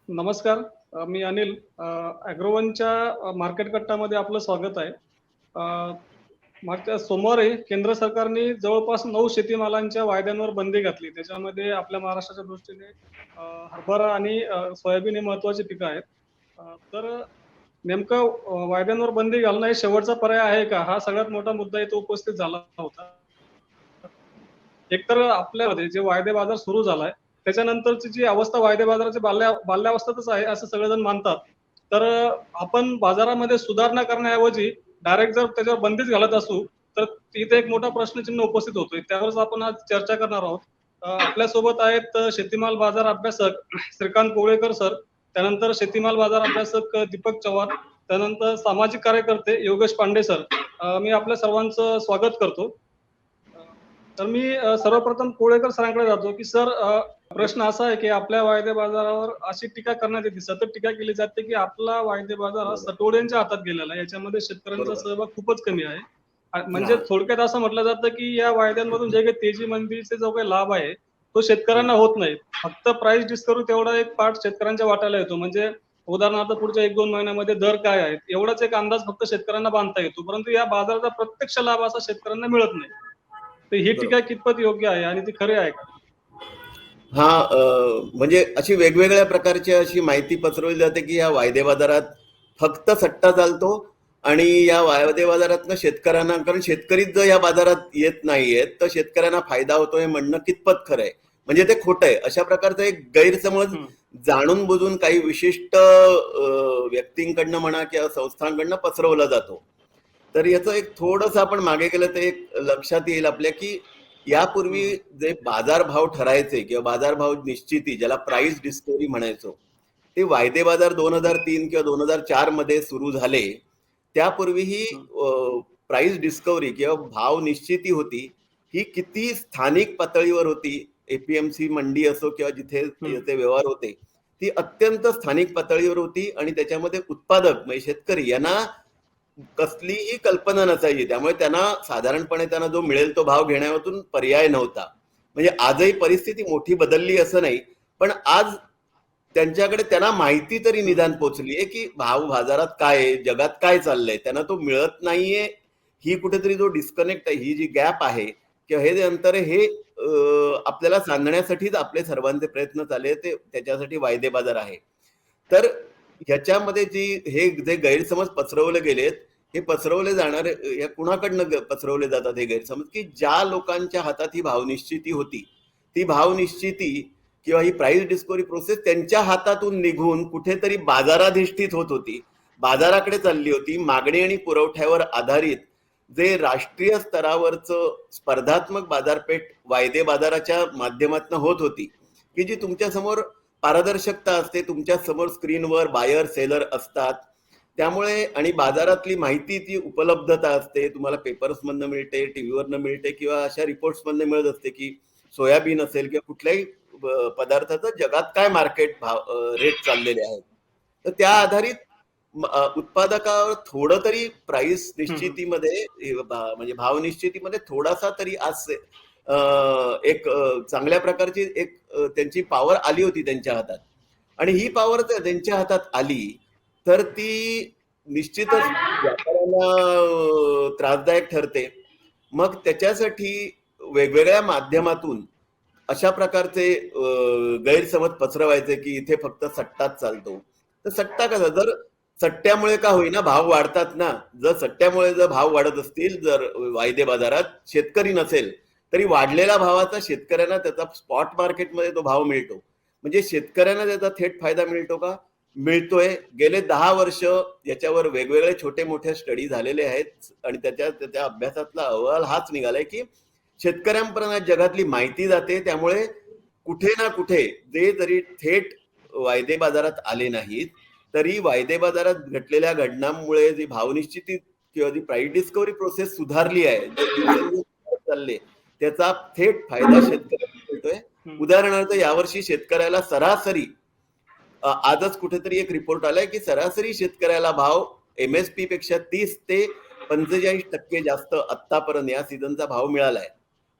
नमस्कार. मी अनिल. ॲग्रोवनच्या मार्केट कट्टामध्ये आपलं स्वागत आहे. मागच्या सोमवारी केंद्र सरकारने जवळपास 9 शेतीमालांच्या वायद्यांवर बंदी घातली. त्याच्यामध्ये आपल्या महाराष्ट्राच्या दृष्टीने हरभरा आणि सोयाबीन हे महत्त्वाची पिकं आहेत. तर नेमकं वायद्यांवर बंदी घालणं हे शेवटचा पर्याय आहे का? हा सगळ्यात मोठा मुद्दा इथे उपस्थित झाला होता. एकतर आपल्यामध्ये जे वायदे बाजार सुरू झालाय, त्याच्यानंतरची जी अवस्था वायदे बाजाराची बाल्यावस्थेतच आहे, असं सगळेजण मानतात. तर आपण बाजारामध्ये सुधारणा करण्याऐवजी डायरेक्ट जर त्याच्यावर बंदीच घालत असू, तर इथे एक मोठा प्रश्नचिन्ह उपस्थित होतोय. त्यावरच आपण आज चर्चा करणार आहोत. आपल्यासोबत आहेत शेतीमाल बाजार अभ्यासक श्रीकांत कोवळेकर सर, त्यानंतर शेतीमाल बाजार अभ्यासक दीपक चव्हाण, त्यानंतर सामाजिक कार्यकर्ते योगेश पांडे सर. मी आपल्या सर्वांचं स्वागत करतो. तर मी सर्वप्रथम कोळेकर सरांकडे जातो की सर, प्रश्न असा आहे की आपल्या वायदे बाजारावर अशी टीका करण्यात येते, सतत टीका केली जाते की आपला वायदे बाजार हा सटोड्यांच्या हातात गेलेला आहे. याच्यामध्ये शेतकऱ्यांचा सहभाग खूपच कमी आहे. म्हणजे थोडक्यात असं म्हटलं जातं की या वायद्यांमधून जे काही तेजी मंदीचे जो काही लाभ आहे तो शेतकऱ्यांना होत नाही. फक्त प्राइस डिस्कव्हरी तेवढा एक पार्ट शेतकऱ्यांच्या वाट्याला येतो. म्हणजे उदाहरणार्थ पुढच्या 1-2 महिन्यामध्ये दर काय आहेत एवढाच एक अंदाज फक्त शेतकऱ्यांना बांधता येतो. परंतु या बाजाराचा प्रत्यक्ष लाभ असा शेतकऱ्यांना मिळत नाही. तर ही टीका कितपत योग्य आहे आणि ती खरी आहे का? हा म्हणजे अशी वेगवेगळ्या प्रकारची अशी माहिती पसरवली जाते की या वायदे बाजारात फक्त सट्टा चालतो आणि या वायदे बाजारातनं शेतकऱ्यांना, कारण शेतकरीच जर या बाजारात येत नाहीयेत तर शेतकऱ्यांना फायदा होतो हे म्हणणं कितपत खरं आहे, म्हणजे ते खोटं आहे. अशा प्रकारचा एक गैरसमज जाणून बुजून काही विशिष्ट व्यक्तींकडनं म्हणा किंवा संस्थांकडनं पसरवला जातो. तर याचं एक थोडंसं आपण मागे गेलं तर एक लक्षात येईल आपल्या की यापूर्वी जे बाजारभाव ठरायचे किंवा बाजारभाव निश्चिती, ज्याला प्राइस डिस्कव्हरी म्हणायचो, ते वायदे बाजार 2003 किंवा 2004 मध्ये सुरू झाले. त्यापूर्वी ही प्राइस डिस्कव्हरी किंवा भाव निश्चिती होती ही किती स्थानिक पातळीवर होती, एपीएमसी मंडी असो किंवा जिथे याचे व्यवहार होते, ती अत्यंत स्थानिक पातळीवर होती आणि त्याच्यामध्ये उत्पादक म्हणजे शेतकरी यांना कसलीही कल्पना नसायची. त्यामुळे त्यांना साधारणपणे त्यांना जो मिळेल तो भाव घेण्यातून पर्याय नव्हता. म्हणजे आजही परिस्थिती मोठी बदलली असं नाही, पण आज त्यांच्याकडे त्यांना माहिती तरी निदान पोचली आहे की भाव बाजारात काय आहे, जगात काय चाललंय, त्यांना तो मिळत नाहीये. ही कुठेतरी जो डिस्कनेक्ट आहे, ही जी गॅप आहे किंवा हे जे अंतर आहे, हे आपल्याला सांगण्यासाठीच आपले सर्वांचे प्रयत्न चालले, ते त्याच्यासाठी वायदे बाजार आहे. तर ह्याच्यामध्ये हे जे गैरसमज पसरवले गेलेत, हे पसरवले जाणारे या कुणाकडनं पसरवले जातात हे गैरसमज, की ज्या लोकांच्या हातात ही भावनिश्चिती होती, ती भावनिश्चिती किंवा ही प्राइस डिस्कव्हरी प्रोसेस त्यांच्या हातातून निघून कुठेतरी बाजाराधिष्ठित होत होती, बाजाराकडे चालली होती. मागणी आणि पुरवठ्यावर आधारित जे राष्ट्रीय स्तरावरचं स्पर्धात्मक बाजारपेठ वायदे बाजाराच्या माध्यमातून होत होती, की जी तुमच्या समोर पारदर्शकता असते, तुमच्या समोर स्क्रीनवर बायर सेलर असतात, त्यामुळे आणि बाजारातली माहिती ती उपलब्धता असते, तुम्हाला पेपर्स मधनं मिळते, टीव्हीवरनं मिळते किंवा अशा रिपोर्ट्स मधनं मिळत असते की सोयाबीन असेल किंवा कुठल्याही पदार्थाचं जगात काय मार्केट भाव रेट चाललेले आहेत. तर त्या आधारित उत्पादकावर थोडं तरी प्राइस निश्चितीमध्ये म्हणजे भाव निश्चितीमध्ये थोडासा तरी आज एक चांगल्या प्रकारची एक त्यांची पॉवर आली होती त्यांच्या हातात. आणि ही पॉवर त्यांच्या हातात आली तर ती निश्चितच व्यापाऱ्यांना त्रासदायक ठरते. मग त्याच्यासाठी वेगवेगळ्या माध्यमातून अशा प्रकारचे गैरसमज पसरवायचे की इथे फक्त सट्टाच चालतो. तर सट्टा कसा, जर सट्ट्यामुळे का होईना भाव वाढतात ना, जर सट्ट्यामुळे जर भाव वाढत असतील, जर वायदे बाजारात शेतकरी नसेल तरी वाढलेल्या भावाचा शेतकऱ्यांना त्याचा स्पॉट मार्केटमध्ये तो भाव मिळतो. म्हणजे शेतकऱ्यांना त्याचा थेट फायदा मिळतो का? मिळतोय. गेले 10 वर्ष याच्यावर वेगवेगळे छोटे मोठे स्टडी झालेले आहेत आणि त्याच्या अभ्यासातला अहवाल हाच निघालाय की शेतकऱ्यांपर्यंत जगातली माहिती जाते. त्यामुळे कुठे ना कुठे जे जरी थेट वायदे बाजारात आले नाहीत तरी वायदे बाजारात घडलेल्या घटनांमुळे जी भावनिश्चिती किंवा जी प्राइस डिस्कव्हरी प्रोसेस सुधारली आहे, चालले, त्याचा थेट फायदा शेतकऱ्याला मिळतोय. उदाहरणार्थ यावर्षी शेतकऱ्याला सरासरी आजच कुठेतरी एक रिपोर्ट आलाय की सरासरी शेतकऱ्याला भाव एमएसपी पेक्षा 30 ते 45% जास्त आतापर्यंत या सीझनचा भाव मिळालाय.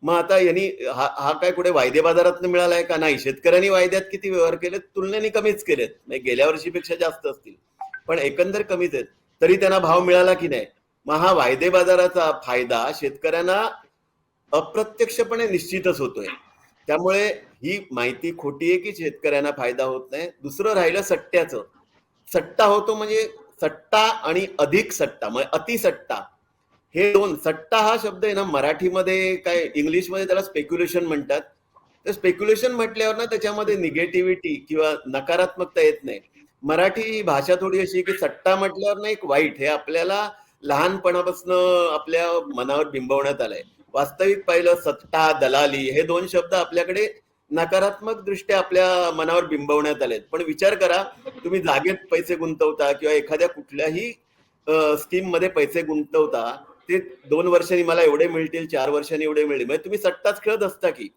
मग आता यांनी हा काय कुठे वायदे बाजारातनं मिळालाय का? नाही. शेतकऱ्यांनी वायद्यात किती व्यवहार केलेत? तुलनेने कमीच केलेत, म्हणजे गेल्या वर्षीपेक्षा जास्त असतील, पण एकंदर कमीच आहेत. तरी त्यांना भाव मिळाला की नाही? मग हा वायदे बाजाराचा फायदा शेतकऱ्यांना अप्रत्यक्षपणे निश्चितच होतोय. त्यामुळे ही माहिती खोटी आहे की शेतकऱ्यांना फायदा होत नाही. दुसरं राहिलं सट्ट्याचं. सट्टा होतो म्हणजे सट्टा आणि अधिक सट्टा, म्हणजे अतिसट्टा, हे दोन. सट्टा हा शब्द आहे ना मराठीमध्ये, काय इंग्लिशमध्ये त्याला स्पेक्युलेशन म्हणतात. तर स्पेक्युलेशन म्हटल्यावर ना त्याच्यामध्ये निगेटिव्हिटी किंवा नकारात्मकता येत नाही. मराठी भाषा थोडी अशी की सट्टा म्हटल्यावर ना एक वाईट, हे आपल्याला लहानपणापासून आपल्या मनावर बिंबवण्यात आलंय. वास्तविक पाहिलं सट्टा, दलाली हे दोन शब्द आपल्याकडे नकारात्मक दृष्ट्या आपल्या मनावर बिंबवण्यात आलेत. पण विचार करा, तुम्ही जागेत पैसे गुंतवता किंवा एखाद्या कुठल्याही स्कीम मध्ये पैसे गुंतवता, ते 2 वर्षांनी मला एवढे मिळतील, 4 वर्षांनी एवढे मिळतील, म्हणजे तुम्ही सट्टाच खेळत असता की.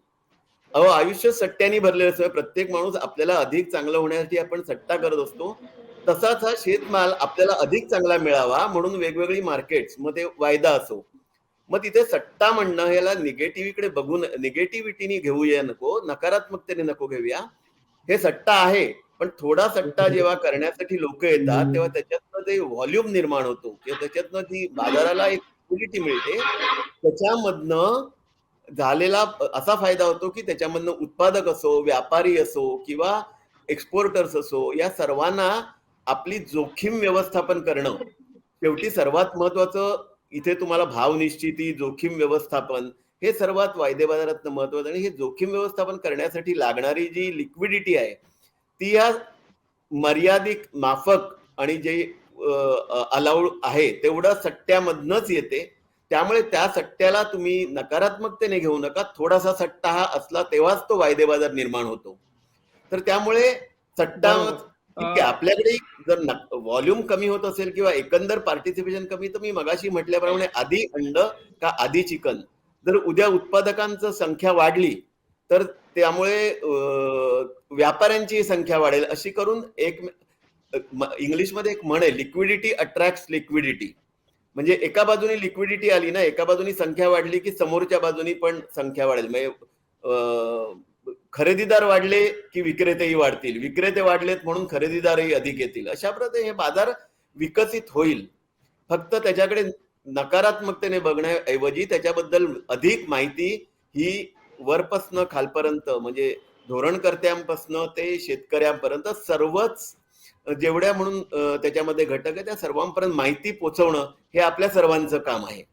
अहो, आयुष्य सट्ट्याने भरलेलं असतं. प्रत्येक माणूस आपल्याला अधिक चांगलं होण्यासाठी आपण सट्टा करत असतो. तसाच हा शेतमाल आपल्याला अधिक चांगला मिळावा म्हणून वेगवेगळी मार्केट्स, मग ते वायदा असो, मग तिथे सट्टा म्हणणं, याला निगेटिव्हीकडे बघून निगेटिव्हिटीने घेऊया नको, नकारात्मकतेने नको घेऊया. हे सट्टा आहे, पण थोडा सट्टा जेव्हा करण्यासाठी लोक येतात तेव्हा त्याच्यातनं ते व्हॉल्यूम निर्माण होतो किंवा त्याच्यातनं ती बाजाराला एक लिक्विडिटी मिळते. त्याच्यामधनं झालेला असा फायदा होतो की त्याच्यामधनं उत्पादक असो, व्यापारी असो किंवा एक्सपोर्टर्स असो, या सर्वांना आपली जोखीम व्यवस्थापन करणं, शेवटी सर्वात महत्वाचं इथे तुम्हाला भाव निश्चिती, जोखीम व्यवस्थापन, हे सर्वात वायदे बाजारातनं महत्वाचं. आणि हे जोखीम व्यवस्थापन करण्यासाठी लागणारी जी लिक्विडिटी आहे ती या मर्यादित, माफक आणि जे अलाउड आहे तेवढं सट्ट्यामधनच येते. त्यामुळे त्या सट्ट्याला तुम्ही नकारात्मकतेने घेऊ नका. थोडासा सट्टा हा असला तेव्हाच तो वायदे बाजार निर्माण होतो. तर त्यामुळे सट्टा बरोबर. ठीक आहे, आपल्याकडे जर व्हॉल्यूम कमी होत असेल किंवा एकंदर पार्टिसिपेशन कमी, तर मी मगाशी म्हटल्याप्रमाणे आधी अंड का आधी चिकन, जर उद्या उत्पादकांची संख्या वाढली तर त्यामुळे व्यापाऱ्यांची संख्या वाढेल. अशी करून एक इंग्लिशमध्ये एक म्हण आहे, लिक्विडिटी अट्रॅक्ट्स लिक्विडिटी. म्हणजे एका बाजूने लिक्विडिटी आली ना, एका बाजूनी संख्या वाढली की समोरच्या बाजूनी पण संख्या वाढेल. म्हणजे खरेदीदार वाढले की विक्रेतेही वाढतील, विक्रेते वाढलेत म्हणून खरेदीदारही अधिक येतील. अशा प्रकारे हे बाजार विकसित होईल. फक्त त्याच्याकडे नकारात्मकतेने बघण्याऐवजी त्याच्याबद्दल अधिक माहिती ही वरपासनं खालपर्यंत, म्हणजे धोरणकर्त्यांपासनं ते शेतकऱ्यांपर्यंत सर्वच जेवढ्या म्हणून त्याच्यामध्ये घटक आहे त्या सर्वांपर्यंत माहिती पोहोचवणं हे आपल्या सर्वांचं काम आहे.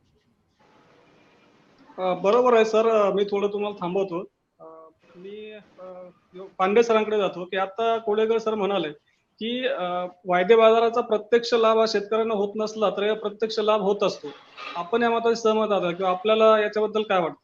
बरोबर आहे सर. मी थोडं तुम्हाला थांबवतो. मी पांडे सरांकडे जातो की आता कोळेकर सर म्हणाले की वायदे बाजाराचा प्रत्यक्ष लाभ हा शेतकऱ्यांना होत नसला तर प्रत्यक्ष लाभ होत असतो. आपण या मताशी सहमत आहात किंवा आपल्याला याच्याबद्दल काय वाटतं?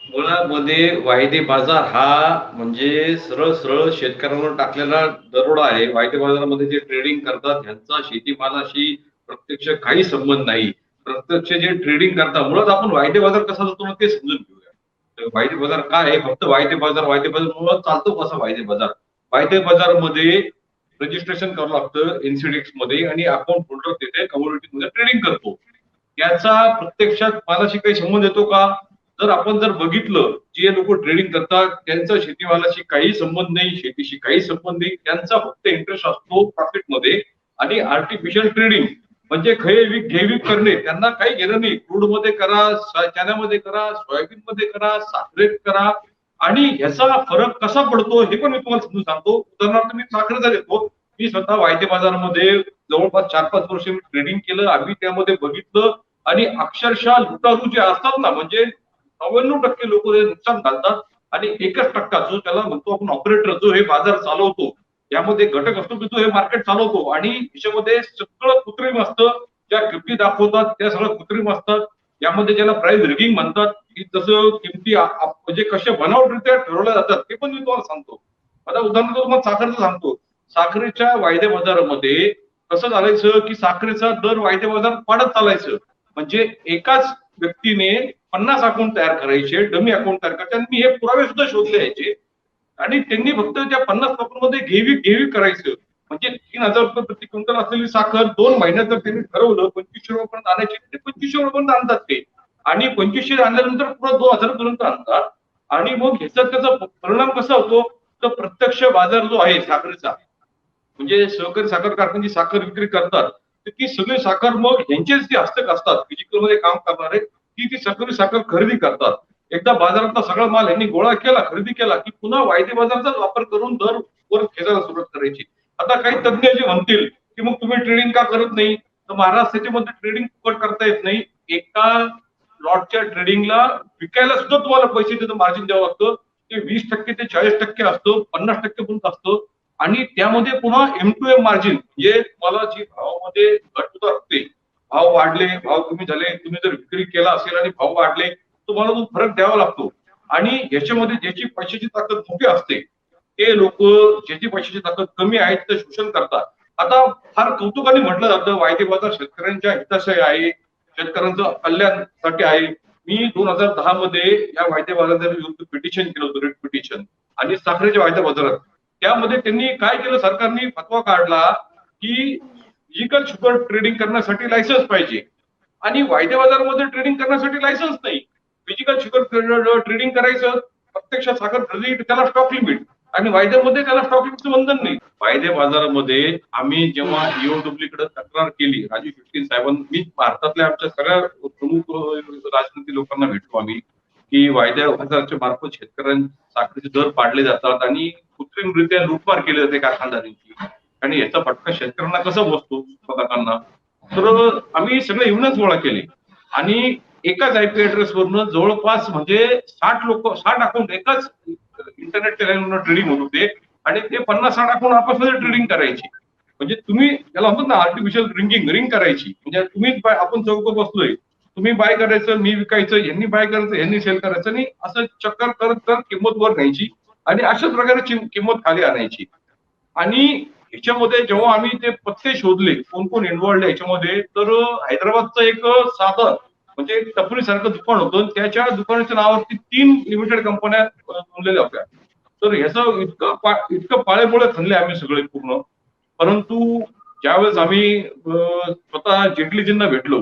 मुळामध्ये वायदे बाजार हा म्हणजे सरळ सरळ शेतकऱ्यांवर टाकलेला दरोडा आहे. वायदे बाजारामध्ये जे ट्रेडिंग करतात ह्यांचा शेतीमालाशी प्रत्यक्ष काही संबंध नाही. प्रत्यक्ष जे ट्रेडिंग करतात, मुळात आपण वायदे बाजार कसा जातो ते समजून घेऊया. तर वायदे बाजार काय आहे? फक्त वायदे बाजार मुळात चालतो कसा वायदे बाजार? वायदे बाजारमध्ये रजिस्ट्रेशन करावं लागतं एनसीडीएक्स मध्ये आणि अकाउंट होल्डर तिथे कमोडिटी मध्ये ट्रेडिंग करतो. याचा प्रत्यक्षात मालाशी काही संबंध येतो का? जर बघितलं, जे लोक ट्रेडिंग करतात त्यांचा शेतीमालाशी काही संबंध नाही, शेतीशी काही संबंध नाही. त्यांचा फक्त इंटरेस्ट असतो प्रॉफिट मध्ये. आणि आर्टिफिशियल ट्रेडिंग म्हणजे घे विक करणे, त्यांना काही घेणं नाही. क्रूड मध्ये करा, चण्यामध्ये करा, सोयाबीन मध्ये करा, साखरेत करा. आणि ह्याचा फरक कसा पडतो हे पण मी तुम्हाला समजून सांगतो. उदाहरणार्थ मी साखरेचा घेतो. मी स्वतः वायदे बाजारामध्ये जवळपास 4-5 वर्ष मी ट्रेडिंग केलं. आम्ही त्यामध्ये बघितलं आणि अक्षरशः लुटारू जे असतात ना, म्हणजे 99% लोक नुकसान घालतात आणि 1% जो त्याला म्हणतो आपण ऑपरेटर, जो हे बाजार चालवतो, यामध्ये घटक असतो की जो हे मार्केट चालवतो. आणि याच्यामध्ये सगळं कृत्रिम असतं. ज्या किमती दाखवतात त्या सगळं कृत्रिम असतात. यामध्ये ज्याला प्राइस रिगिंग म्हणतात, की जसं किमती म्हणजे कशा बनावटरित्या ठरवल्या जातात ते पण मी तुम्हाला सांगतो. आता उदाहरणार्थ तुम्हाला साखरेचं सांगतो. साखरेच्या वायदे बाजारामध्ये कसं चालायचं की साखरेचा दर वायदे बाजार वाढत चालायचं. म्हणजे एकाच व्यक्तीने 50 अकाउंट तयार करायचे, डमी अकाउंट तयार करायचे. आणि मी हे पुरावे सुद्धा शोधले याचे. आणि त्यांनी फक्त त्या 50 अकाउंट मध्ये घेवी करायचं. म्हणजे 3,000 रुपये प्रति क्विंटल असलेली साखर 2 महिन्यात जर त्यांनी ठरवलं 2500 रुपयापर्यंत आणायची, ते 2500 रुपयापर्यंत आणतात ते. आणि 2500 आणल्यानंतर पुन्हा 2000 पर्यंत आणतात आणि मग ह्याचा त्याचा परिणाम कसा होतो तर प्रत्यक्ष बाजार जो आहे साखरेचा म्हणजे सहकारी साखर कारखान्याची साखर विक्री करतात तर ती सगळी साखर मग यांचेच जे हस्तक असतात फिजिकल मध्ये काम करणारे ती सगळी साखर खरेदी करतात. एकदा बाजारातला सगळा माल यांनी गोळा केला खरेदी केला की पुन्हा वायदे बाजाराचाच वापर करून दर वर खेळायला सुरुवात करायची. आता काही तज्ञ जे म्हणतील की मग तुम्ही ट्रेडिंग का करत नाही तर महाराष्ट्रामध्ये ट्रेडिंग फुकट करता येत नाही. एका लॉटच्या ट्रेडिंगला विकायला सुद्धा तुम्हाला पैसे तिथं मार्जिन द्यावं लागतं. ते 20% ते 40% असतं 50% पर्यंत असतं आणि त्यामध्ये पुन्हा M2M मार्जिन म्हणजे तुम्हाला जी भावामध्ये घट असते भाव वाढले भाव कमी झाले तुम्ही जर विक्री केला असेल आणि भाव वाढले तुम्हाला तो फरक द्यावा लागतो आणि याच्यामध्ये ज्याची पैशाची ताकद मोठी असते ते लोक ज्याची पैशाची ताकद कमी आहे ते शोषण करतात. आता फार कौतुकाने म्हटलं जातं वायदे बाजार शेतकऱ्यांच्या हिताचे आहे शेतकऱ्यांचं कल्याणासाठी आहे. मी 2010 मध्ये या वायदे बाजाराच्या विरुद्ध पिटिशन केलं होतं रिट पिटिशन आणि साखरेच्या वायदे बाजारात त्यामध्ये त्यांनी काय केलं सरकारने फतवा काढला की इलिगल शुगर ट्रेडिंग करण्यासाठी लायसन्स पाहिजे आणि वायदे बाजारामध्ये ट्रेडिंग करण्यासाठी लायसन्स नाही. फिजिकल शुगर ट्रेडिंग करायचं प्रत्यक्ष साखर खरेदी त्याला स्टॉक लिमिट आणि वायद्यामध्ये त्याला स्टॉक लिमिटचं बंधन नाही. वायदे बाजारामध्ये आम्ही जेव्हा EOW कडे तक्रार केली राजू शेट्टी साहेबांनी मी भारतातल्या आमच्या सगळ्या प्रमुख राजनीती लोकांना भेटलो आम्ही की वायद्या बाजाराच्या मार्फत शेतकऱ्यांना साखरेचे दर पाडले जातात आणि कृत्रिमरित्या लूटमार केली जाते कारखानदारांची आणि याचा फटका शेतकऱ्यांना कसा बसतो उत्पादकांना. तर आम्ही सगळे येऊनच गोळा केले आणि एकाच IP ऍड्रेस वरनं जवळपास म्हणजे 60 अकाउंट एकाच इंटरनेट चॅनलवर ट्रेडिंग होत होते आणि ते 50-60 अकाउंट आपसमध्ये ट्रेडिंग करायची. म्हणजे तुम्ही त्याला म्हणतात ना आर्टिफिशियल रिंग करायची म्हणजे तुम्ही आपण चौक बसलोय तुम्ही बाय करायचं मी विकायचं यांनी बाय करायचं यांनी सेल करायचं आणि असं चक्कर करत किंमत वर न्यायची आणि अशाच प्रकारे किंमत खाली आणायची. आणि ह्याच्यामध्ये जेव्हा आम्ही ते पत्ते शोधले कोण कोण इन्व्हॉल्ड आहे याच्यामध्ये तर हैदराबादचं एक साधं म्हणजे टपरी सारखं दुकान होतं त्याच्या दुकानाच्या नावावरती 3 लिमिटेड कंपन्या नोंदलेल्या होत्या. तर ह्याचं इतकं पाळेपोळे खणले आम्ही सगळे पूर्ण. परंतु ज्यावेळेस आम्ही स्वतः जेटलीजींना भेटलो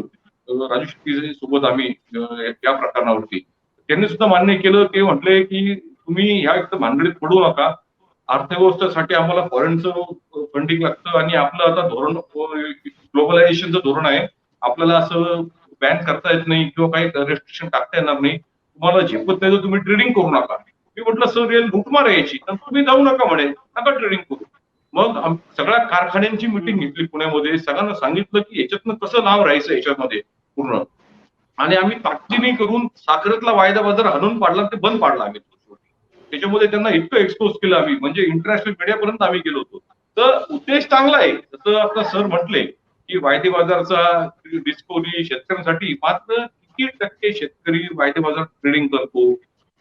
राजू शेट्टी सोबत आम्ही या प्रकरणावरती त्यांनी सुद्धा मान्य केलं ते म्हटले की तुम्ही ह्या एक भानगडीत पडू नका. अर्थव्यवस्थेसाठी आम्हाला फॉरेनचं फंडिंग लागतं आणि आपलं आता धोरण ग्लोबलायझेशनचं धोरण आहे आपल्याला असं बॅन करता येत नाही किंवा काही रेस्ट्रिक्शन टाकता येणार नाही. तुम्हाला झेपत नाही तर तुम्ही ट्रेडिंग करू नका. मी म्हटलं सर हे लुटमार यायची तर तुम्ही जाऊ नका म्हणे नका ट्रेडिंग करू. मग सगळ्या कारखान्यांची मिटिंग घेतली पुण्यामध्ये सगळ्यांना सांगितलं की याच्यातनं कसं नाव राहायचं याच्यामध्ये पूर्ण आणि आम्ही ताकदीने करून साखरेतला वायदा बाजार हाणून पाडला ते बंद पाडला आम्ही. त्याच्यामध्ये त्यांना इतकं एक्सपोज केलं आम्ही म्हणजे इंटरनॅशनल मीडियापर्यंत आम्ही गेलो होतो. तर उद्देश चांगला आहे जसं आता सर म्हटले की वायदे बाजारचा डिस्कोरी शेतकऱ्यांसाठी मात्र किती टक्के शेतकरी वायदे बाजार ट्रेडिंग करतो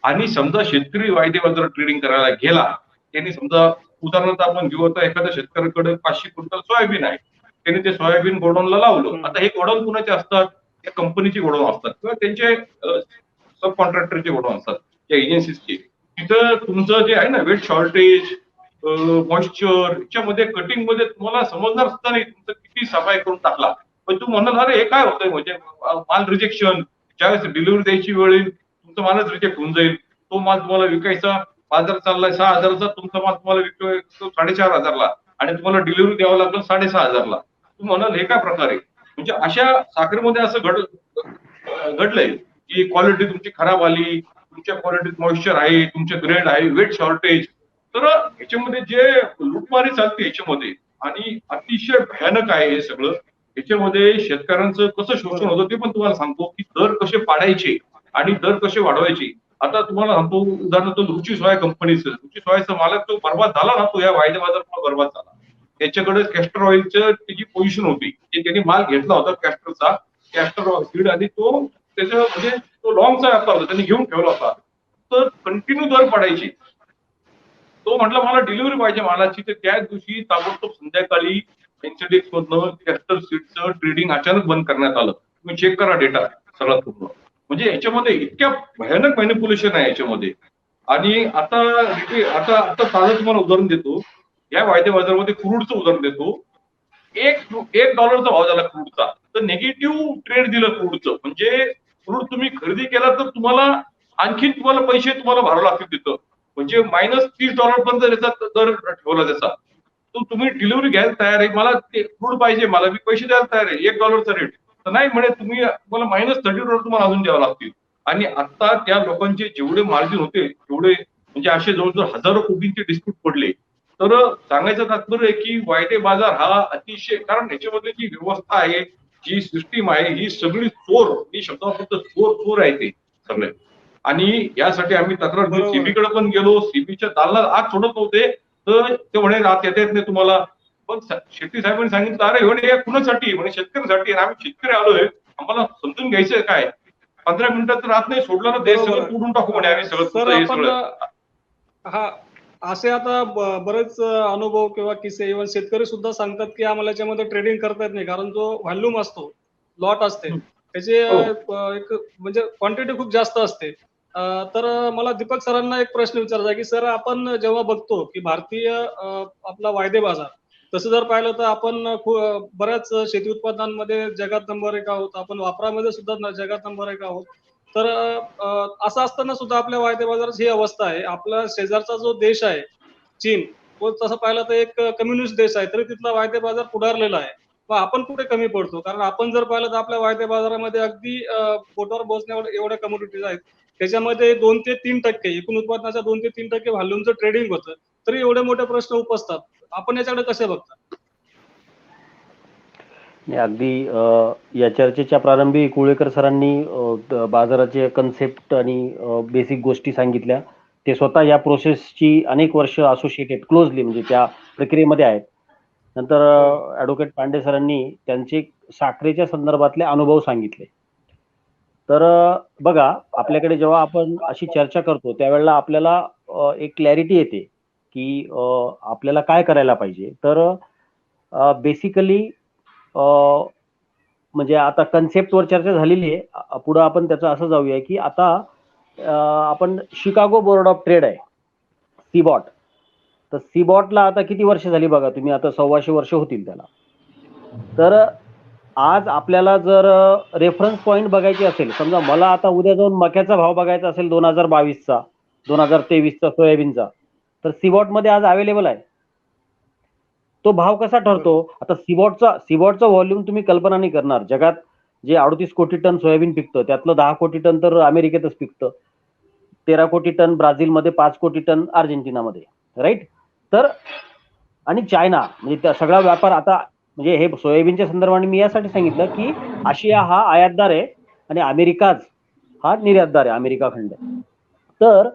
आणि समजा शेतकरी वायदे बाजार ट्रेडिंग करायला गेला त्यांनी समजा उदाहरणार्थ आपण घेऊ आता एखाद्या शेतकऱ्याकडे 500 क्विंटल सोयाबीन आहे त्यांनी ते सोयाबीन गोडाऊनला लावलं. आता हे गोडाऊन कुणाचे असतात त्या कंपनीचे गोडाऊन असतात किंवा त्यांचे सब कॉन्ट्रॅक्टरचे गोडाऊन असतात त्या एजन्सीजचे. तिथं तुमचं जे आहे ना वेट शॉर्टेज मॉइश्चर याच्यामध्ये कटिंग मध्ये तुम्हाला समजणार सुद्धा नाही तुमचं किती सफाई करून टाकला पण तू म्हणाल अरे हे काय होतंय म्हणजे माल रिजेक्शन ज्यावेळेस डिलिव्हरी द्यायची वेळ तुमचा मालच रिजेक्ट होऊन जाईल. तो माल तुम्हाला विकायचा बाजार चाललाय 6,000चा तुमचा माल तुम्हाला विकतोय 4,500ला आणि तुम्हाला डिलिव्हरी द्यावं लागलं 6,500ला. तू म्हणाल हे काय प्रकार आहे म्हणजे अशा साखरेमध्ये असं घडलंय की क्वालिटी तुमची खराब आली तुमच्या क्वालिटीत मॉइश्चर आहे तुमचे ग्रेड आहे वेट शॉर्टेज. तर याच्यामध्ये जे लुटमारी चालते याच्यामध्ये आणि अतिशय भयानक आहे हे सगळं. याच्यामध्ये शेतकऱ्यांचं कसं शोषण होतं ते पण तुम्हाला सांगतो की दर कसे पाडायचे आणि दर कसे वाढवायचे. आता तुम्हाला सांगतो उदाहरणार्थ रुची सोया कंपनीचं रुची सोयाचा मालक तो बर्बाद झाला ना तो या वायदे बाजारामुळे बर्बाद झाला. त्याच्याकडे कॅस्टर ऑइलचं त्याची पोझिशन होती की त्यांनी माल घेतला होता कॅस्टरचा कॅस्टर सीड आणि तो त्याच्या म्हणजे तो लॉंगचा व्यापार होता त्यांनी घेऊन ठेवला होता. तर कंटिन्यू दर पडायची. तो म्हटलं मला डिलिव्हरी पाहिजे मालाची तर त्याच दिवशी ताबडतोब संध्याकाळी एनसीडीएक्स मधनं कॅस्टर सीडचं ट्रेडिंग अचानक बंद करण्यात आलं. तुम्ही चेक करा डेटा सगळा पूर्ण म्हणजे याच्यामध्ये इतक्या भयानक मॅनिप्युलेशन आहे याच्यामध्ये. आणि आता आता साधं तुम्हाला उदाहरण देतो या वायदे बाजारामध्ये क्रूडचं उदाहरण देतो. $1 भाव झाला क्रूडचा तर निगेटिव्ह ट्रेड दिलं क्रूडचं म्हणजे क्रूड तुम्ही खरेदी केला तर तुम्हाला आणखीन तुम्हाला पैसे तुम्हाला भरावे लागतील तिथं, म्हणजे -$30 पर्यंत त्याचा दर ठेवला त्याचा. तो तुम्ही डिलिव्हरी घ्यायला तयार आहे, मला ते क्रूड पाहिजे, मला मी पैसे द्यायला तयार आहे $1 रेट, तर नाही म्हणे तुम्हाला -$30 तुम्हाला अजून द्यावं लागतील. आणि आता त्या लोकांचे जेवढे मार्जिन होते तेवढे म्हणजे असे जवळजवळ हजारो कोटींचे डिस्प्यूट पडले. तर सांगायचं तात्पर्य आहे की वायदे बाजार हा अतिशय, कारण ह्याच्यामध्ये जी व्यवस्था आहे, जी सिस्टीम आहे, ही सगळी चोर, मी शब्द वापरतो, चोर आहे ते सगळे. आणि यासाठी आम्ही तक्रार बरोबर. सीबीकडे पण गेलो, सीबीच्या दालनात आत सोडत नव्हते, तर ते म्हणे रात येता येत नाही तुम्हाला. पण शेट्टी साहेबांनी सांगितलं, अरे म्हणे या कुणासाठी, म्हणे शेतकऱ्यांसाठी, आणि आम्ही शेतकरी आलोय, आम्हाला समजून घ्यायचंय काय, 15 मिनिटात तर रात नाही सोडलं ना, देश सगळं तोडून टाकू म्हणे आम्ही सगळं सर, तुमचं हे आपण सगळं. हा असे आता बरेच अनुभव किंवा किस्से इव्हन शेतकरी सुद्धा सांगतात की आम्हाला याच्यामध्ये ट्रेडिंग करता येत नाही, कारण जो व्हॉल्यूम असतो, लॉट असते, त्याची हो. एक म्हणजे क्वांटिटी खूप जास्त असते. तर मला दीपक सरांना एक प्रश्न विचारायचा आहे की सर, आपण जेव्हा बघतो की भारतीय आपला वायदे बाजार, तसं जर पाहिलं तर आपण बऱ्याच शेती उत्पादनांमध्ये जगात नंबर 1 आहोत, आपण वापरामध्ये सुद्धा जगात नंबर 1 आहोत. तर असं असताना सुद्धा आपल्या वायदे बाजाराची ही अवस्था आहे. आपला शेजारचा जो देश आहे चीन, तो तसं पाहिलं तर एक कम्युनिस्ट देश आहे, तरी तिथला वायदे बाजार पुढारलेला आहे. मग आपण कुठे कमी पडतो? कारण आपण जर पाहिलं तर आपल्या वायदे बाजारामध्ये अगदी बोटावर मोजण्या एवढ्या कमोडिटीज आहेत. त्याच्यामध्ये 2 ते 3% एकूण उत्पादनाच्या 2 ते 3% व्हॉल्यूमचं ट्रेडिंग होतं. तरी एवढे मोठे प्रश्न उपसतात. आपण याच्याकडे कसे बघता? अगदी या चर्चेच्या प्रारंभी कुळेकर सरांनी बाजाराचे कन्सेप्ट आणि बेसिक गोष्टी सांगितल्या. ते स्वतः या प्रोसेसची अनेक वर्ष असोसिएटेड क्लोजली, म्हणजे त्या प्रक्रियेमध्ये आहेत. नंतर ॲडव्होकेट पांडे सरांनी त्यांचे साखरेच्या संदर्भातले अनुभव सांगितले. तर बघा, आपल्याकडे जेव्हा आपण अशी चर्चा करतो त्यावेळेला आपल्याला एक क्लॅरिटी येते की आपल्याला काय करायला पाहिजे. तर बेसिकली म्हणजे आता कन्सेप्टवर चर्चा झालेली आहे. पुढे आपण त्याचं असं जाऊया की आता आपण शिकागो बोर्ड ऑफ ट्रेड आहे, सीबॉट. तर सीबॉटला आता किती वर्ष झाली बघा तुम्ही, आता 125 वर्ष होतील त्याला. तर आज आपल्याला जर रेफरन्स पॉईंट बघायची असेल, समजा मला आता उद्या जाऊन मक्याचा भाव बघायचा असेल 2022चा, 2023चा सोयाबीनचा, तर सीबॉटमध्ये आज अवेलेबल आहे. तो भाव कसा ठरतो? आता सीबॉटचा व्हॉल्यूम तुम्ही कल्पना नाही करणार. जगात जे 38 कोटी टन सोयाबीन पिकतं त्यातलं 10 कोटी टन तर अमेरिकेतच पिकतं, 13 कोटी टन ब्राझीलमध्ये, 5 कोटी टन अर्जेंटिनामध्ये, राईट. तर आणि चायना, म्हणजे त्या सगळा व्यापार आता, म्हणजे हे सोयाबीनच्या संदर्भाने मी यासाठी सांगितलं की आशिया हा आयातदार आहे आणि अमेरिकाच हा निर्यातदार आहे, अमेरिका खंड. तर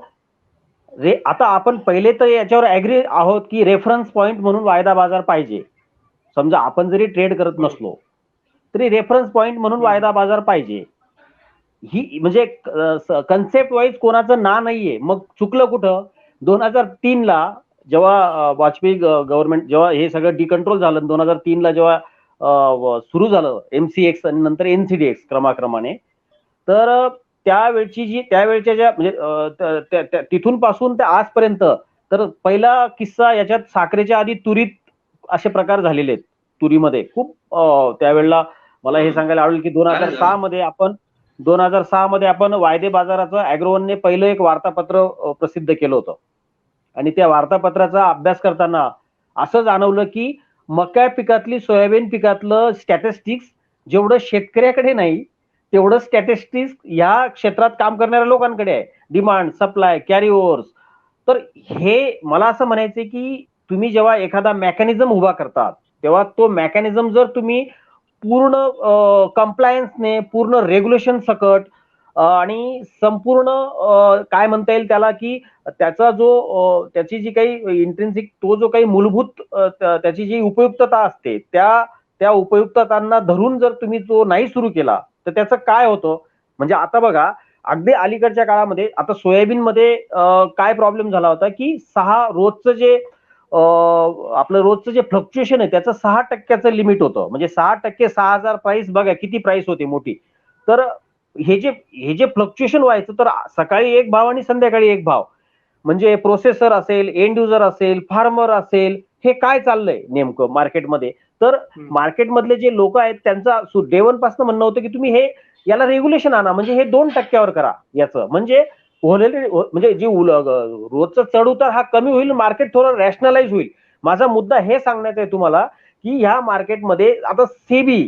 आता आपण पहिले तर याच्यावर ऍग्री आहोत की रेफरन्स पॉइंट म्हणून वायदा बाजार पाहिजे. समजा आपण जरी ट्रेड करत नसलो तरी रेफरन्स पॉइंट म्हणून वायदा बाजार पाहिजे. ही म्हणजे कन्सेप्ट वाईज कोणाचं ना नाहीये. मग चुकलं कुठं? 2003ला जेव्हा वाजपेयी गव्हर्नमेंट, जेव्हा हे सगळं डिकंट्रोल झालं, 2003ला जेव्हा सुरू झालं MCX आणि नंतर NCDX क्रमाक्रमाने, तर त्यावेळच्या ज्या म्हणजे तिथून पासून ते आजपर्यंत, तर पहिला किस्सा याच्यात साखरेच्या आधी तुरीत असे प्रकार झालेले आहेत. तुरीमध्ये खूप त्यावेळेला मला हे सांगायला आवडेल की 2006 मध्ये आपण वायदे बाजाराचं ॲग्रोवनने पहिलं एक वार्तापत्र प्रसिद्ध केलं होतं. आणि त्या वार्तापत्राचा अभ्यास करताना असं जाणवलं की मका पिकातली, सोयाबीन पिकातलं स्टॅटिस्टिक्स जेवढं शेतकऱ्याकडे नाही तेवढं स्टॅटिस्टिक्स या क्षेत्रात काम करणाऱ्या लोकांकडे आहे. Demand, supply, carry overs. तर हे मला असं म्हणायचं की तुम्ही जेव्हा एखादा मेकॅनिझम उभा करतात तेव्हा तो मेकॅनिझम जर तुम्ही पूर्ण कंप्लायन्सने, पूर्ण रेग्युलेशन सकट आणि संपूर्ण काय म्हणता येईल त्याला की त्याचा जो त्याची जी काही इंट्रिन्सिक, तो जो काही मूलभूत त्याची जी उपयुक्तता असते त्या उपयुक्ततांना धरून जर तुम्ही तो नाही सुरू केला तर त्याचं काय होतं? म्हणजे आता बघा, अगदी अलीकडच्या काळामध्ये आता सोयाबीन मध्ये काय प्रॉब्लेम झाला होता की आपलं रोजचं जे फ्लक्च्युएशन आहे त्याचं 6% लिमिट होतं. म्हणजे 6%, 6,000 प्राइस बघा किती प्राइस होती मोठी. तर हे जे फ्लक्च्युएशन व्हायचं, तर सकाळी एक भाव आणि संध्याकाळी एक भाव, म्हणजे प्रोसेसर असेल, एंड युजर असेल, फार्मर असेल, हे काय चाललंय नेमकं मार्केटमध्ये? तर मार्केटमधले जे लोक आहेत त्यांचा डे वन पासून म्हणणं होतं की तुम्ही याला रेग्युलेशन आणा, म्हणजे हे 2% करा याचं, म्हणजे म्हणजे जी रोजचं चढ उतार हा कमी होईल, मार्केट थोडं रॅशनलाइज होईल. माझा मुद्दा हे सांगण्याचा आहे तुम्हाला की ह्या मार्केटमध्ये आता सेबी,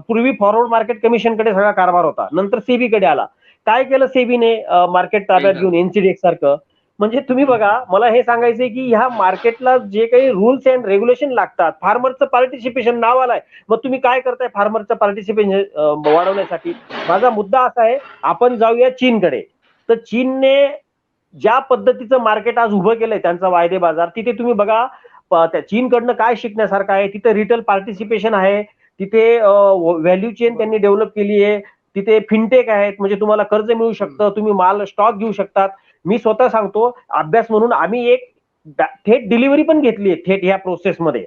पूर्वी फॉरवर्ड मार्केट कमिशनकडे सगळा कारभार होता, नंतर सेबी कडे आला. काय केलं सेबीने मार्केट ताब्यात घेऊन एनसीडीएक्स सारखं? म्हणजे तुम्ही बघा, मला हे सांगायचंय की ह्या मार्केटला जे काही रूल्स अँड रेग्युलेशन लागतात, फार्मरचं पार्टिसिपेशन नाव आलाय, मग तुम्ही काय करताय फार्मरचं पार्टिसिपेशन वाढवण्यासाठी? माझा मुद्दा असा आहे, आपण जाऊया चीनकडे. तर चीनने ज्या पद्धतीचं मार्केट आज उभं केलंय, त्यांचा वायदे बाजार, तिथे तुम्ही बघा त्या चीनकडनं काय शिकण्यासारखं आहे. तिथे रिटेल पार्टिसिपेशन आहे, तिथे व्हॅल्यू चेन त्यांनी डेव्हलप केली आहे, तिथे फिनटेक आहेत, म्हणजे तुम्हाला कर्ज मिळू शकतं, तुम्ही माल स्टॉक घेऊ शकतात. मी स्वतः सांगतो, अभ्यास म्हणून आम्ही एक थेट डिलिव्हरी पण घेतली आहे थेट ह्या प्रोसेसमध्ये.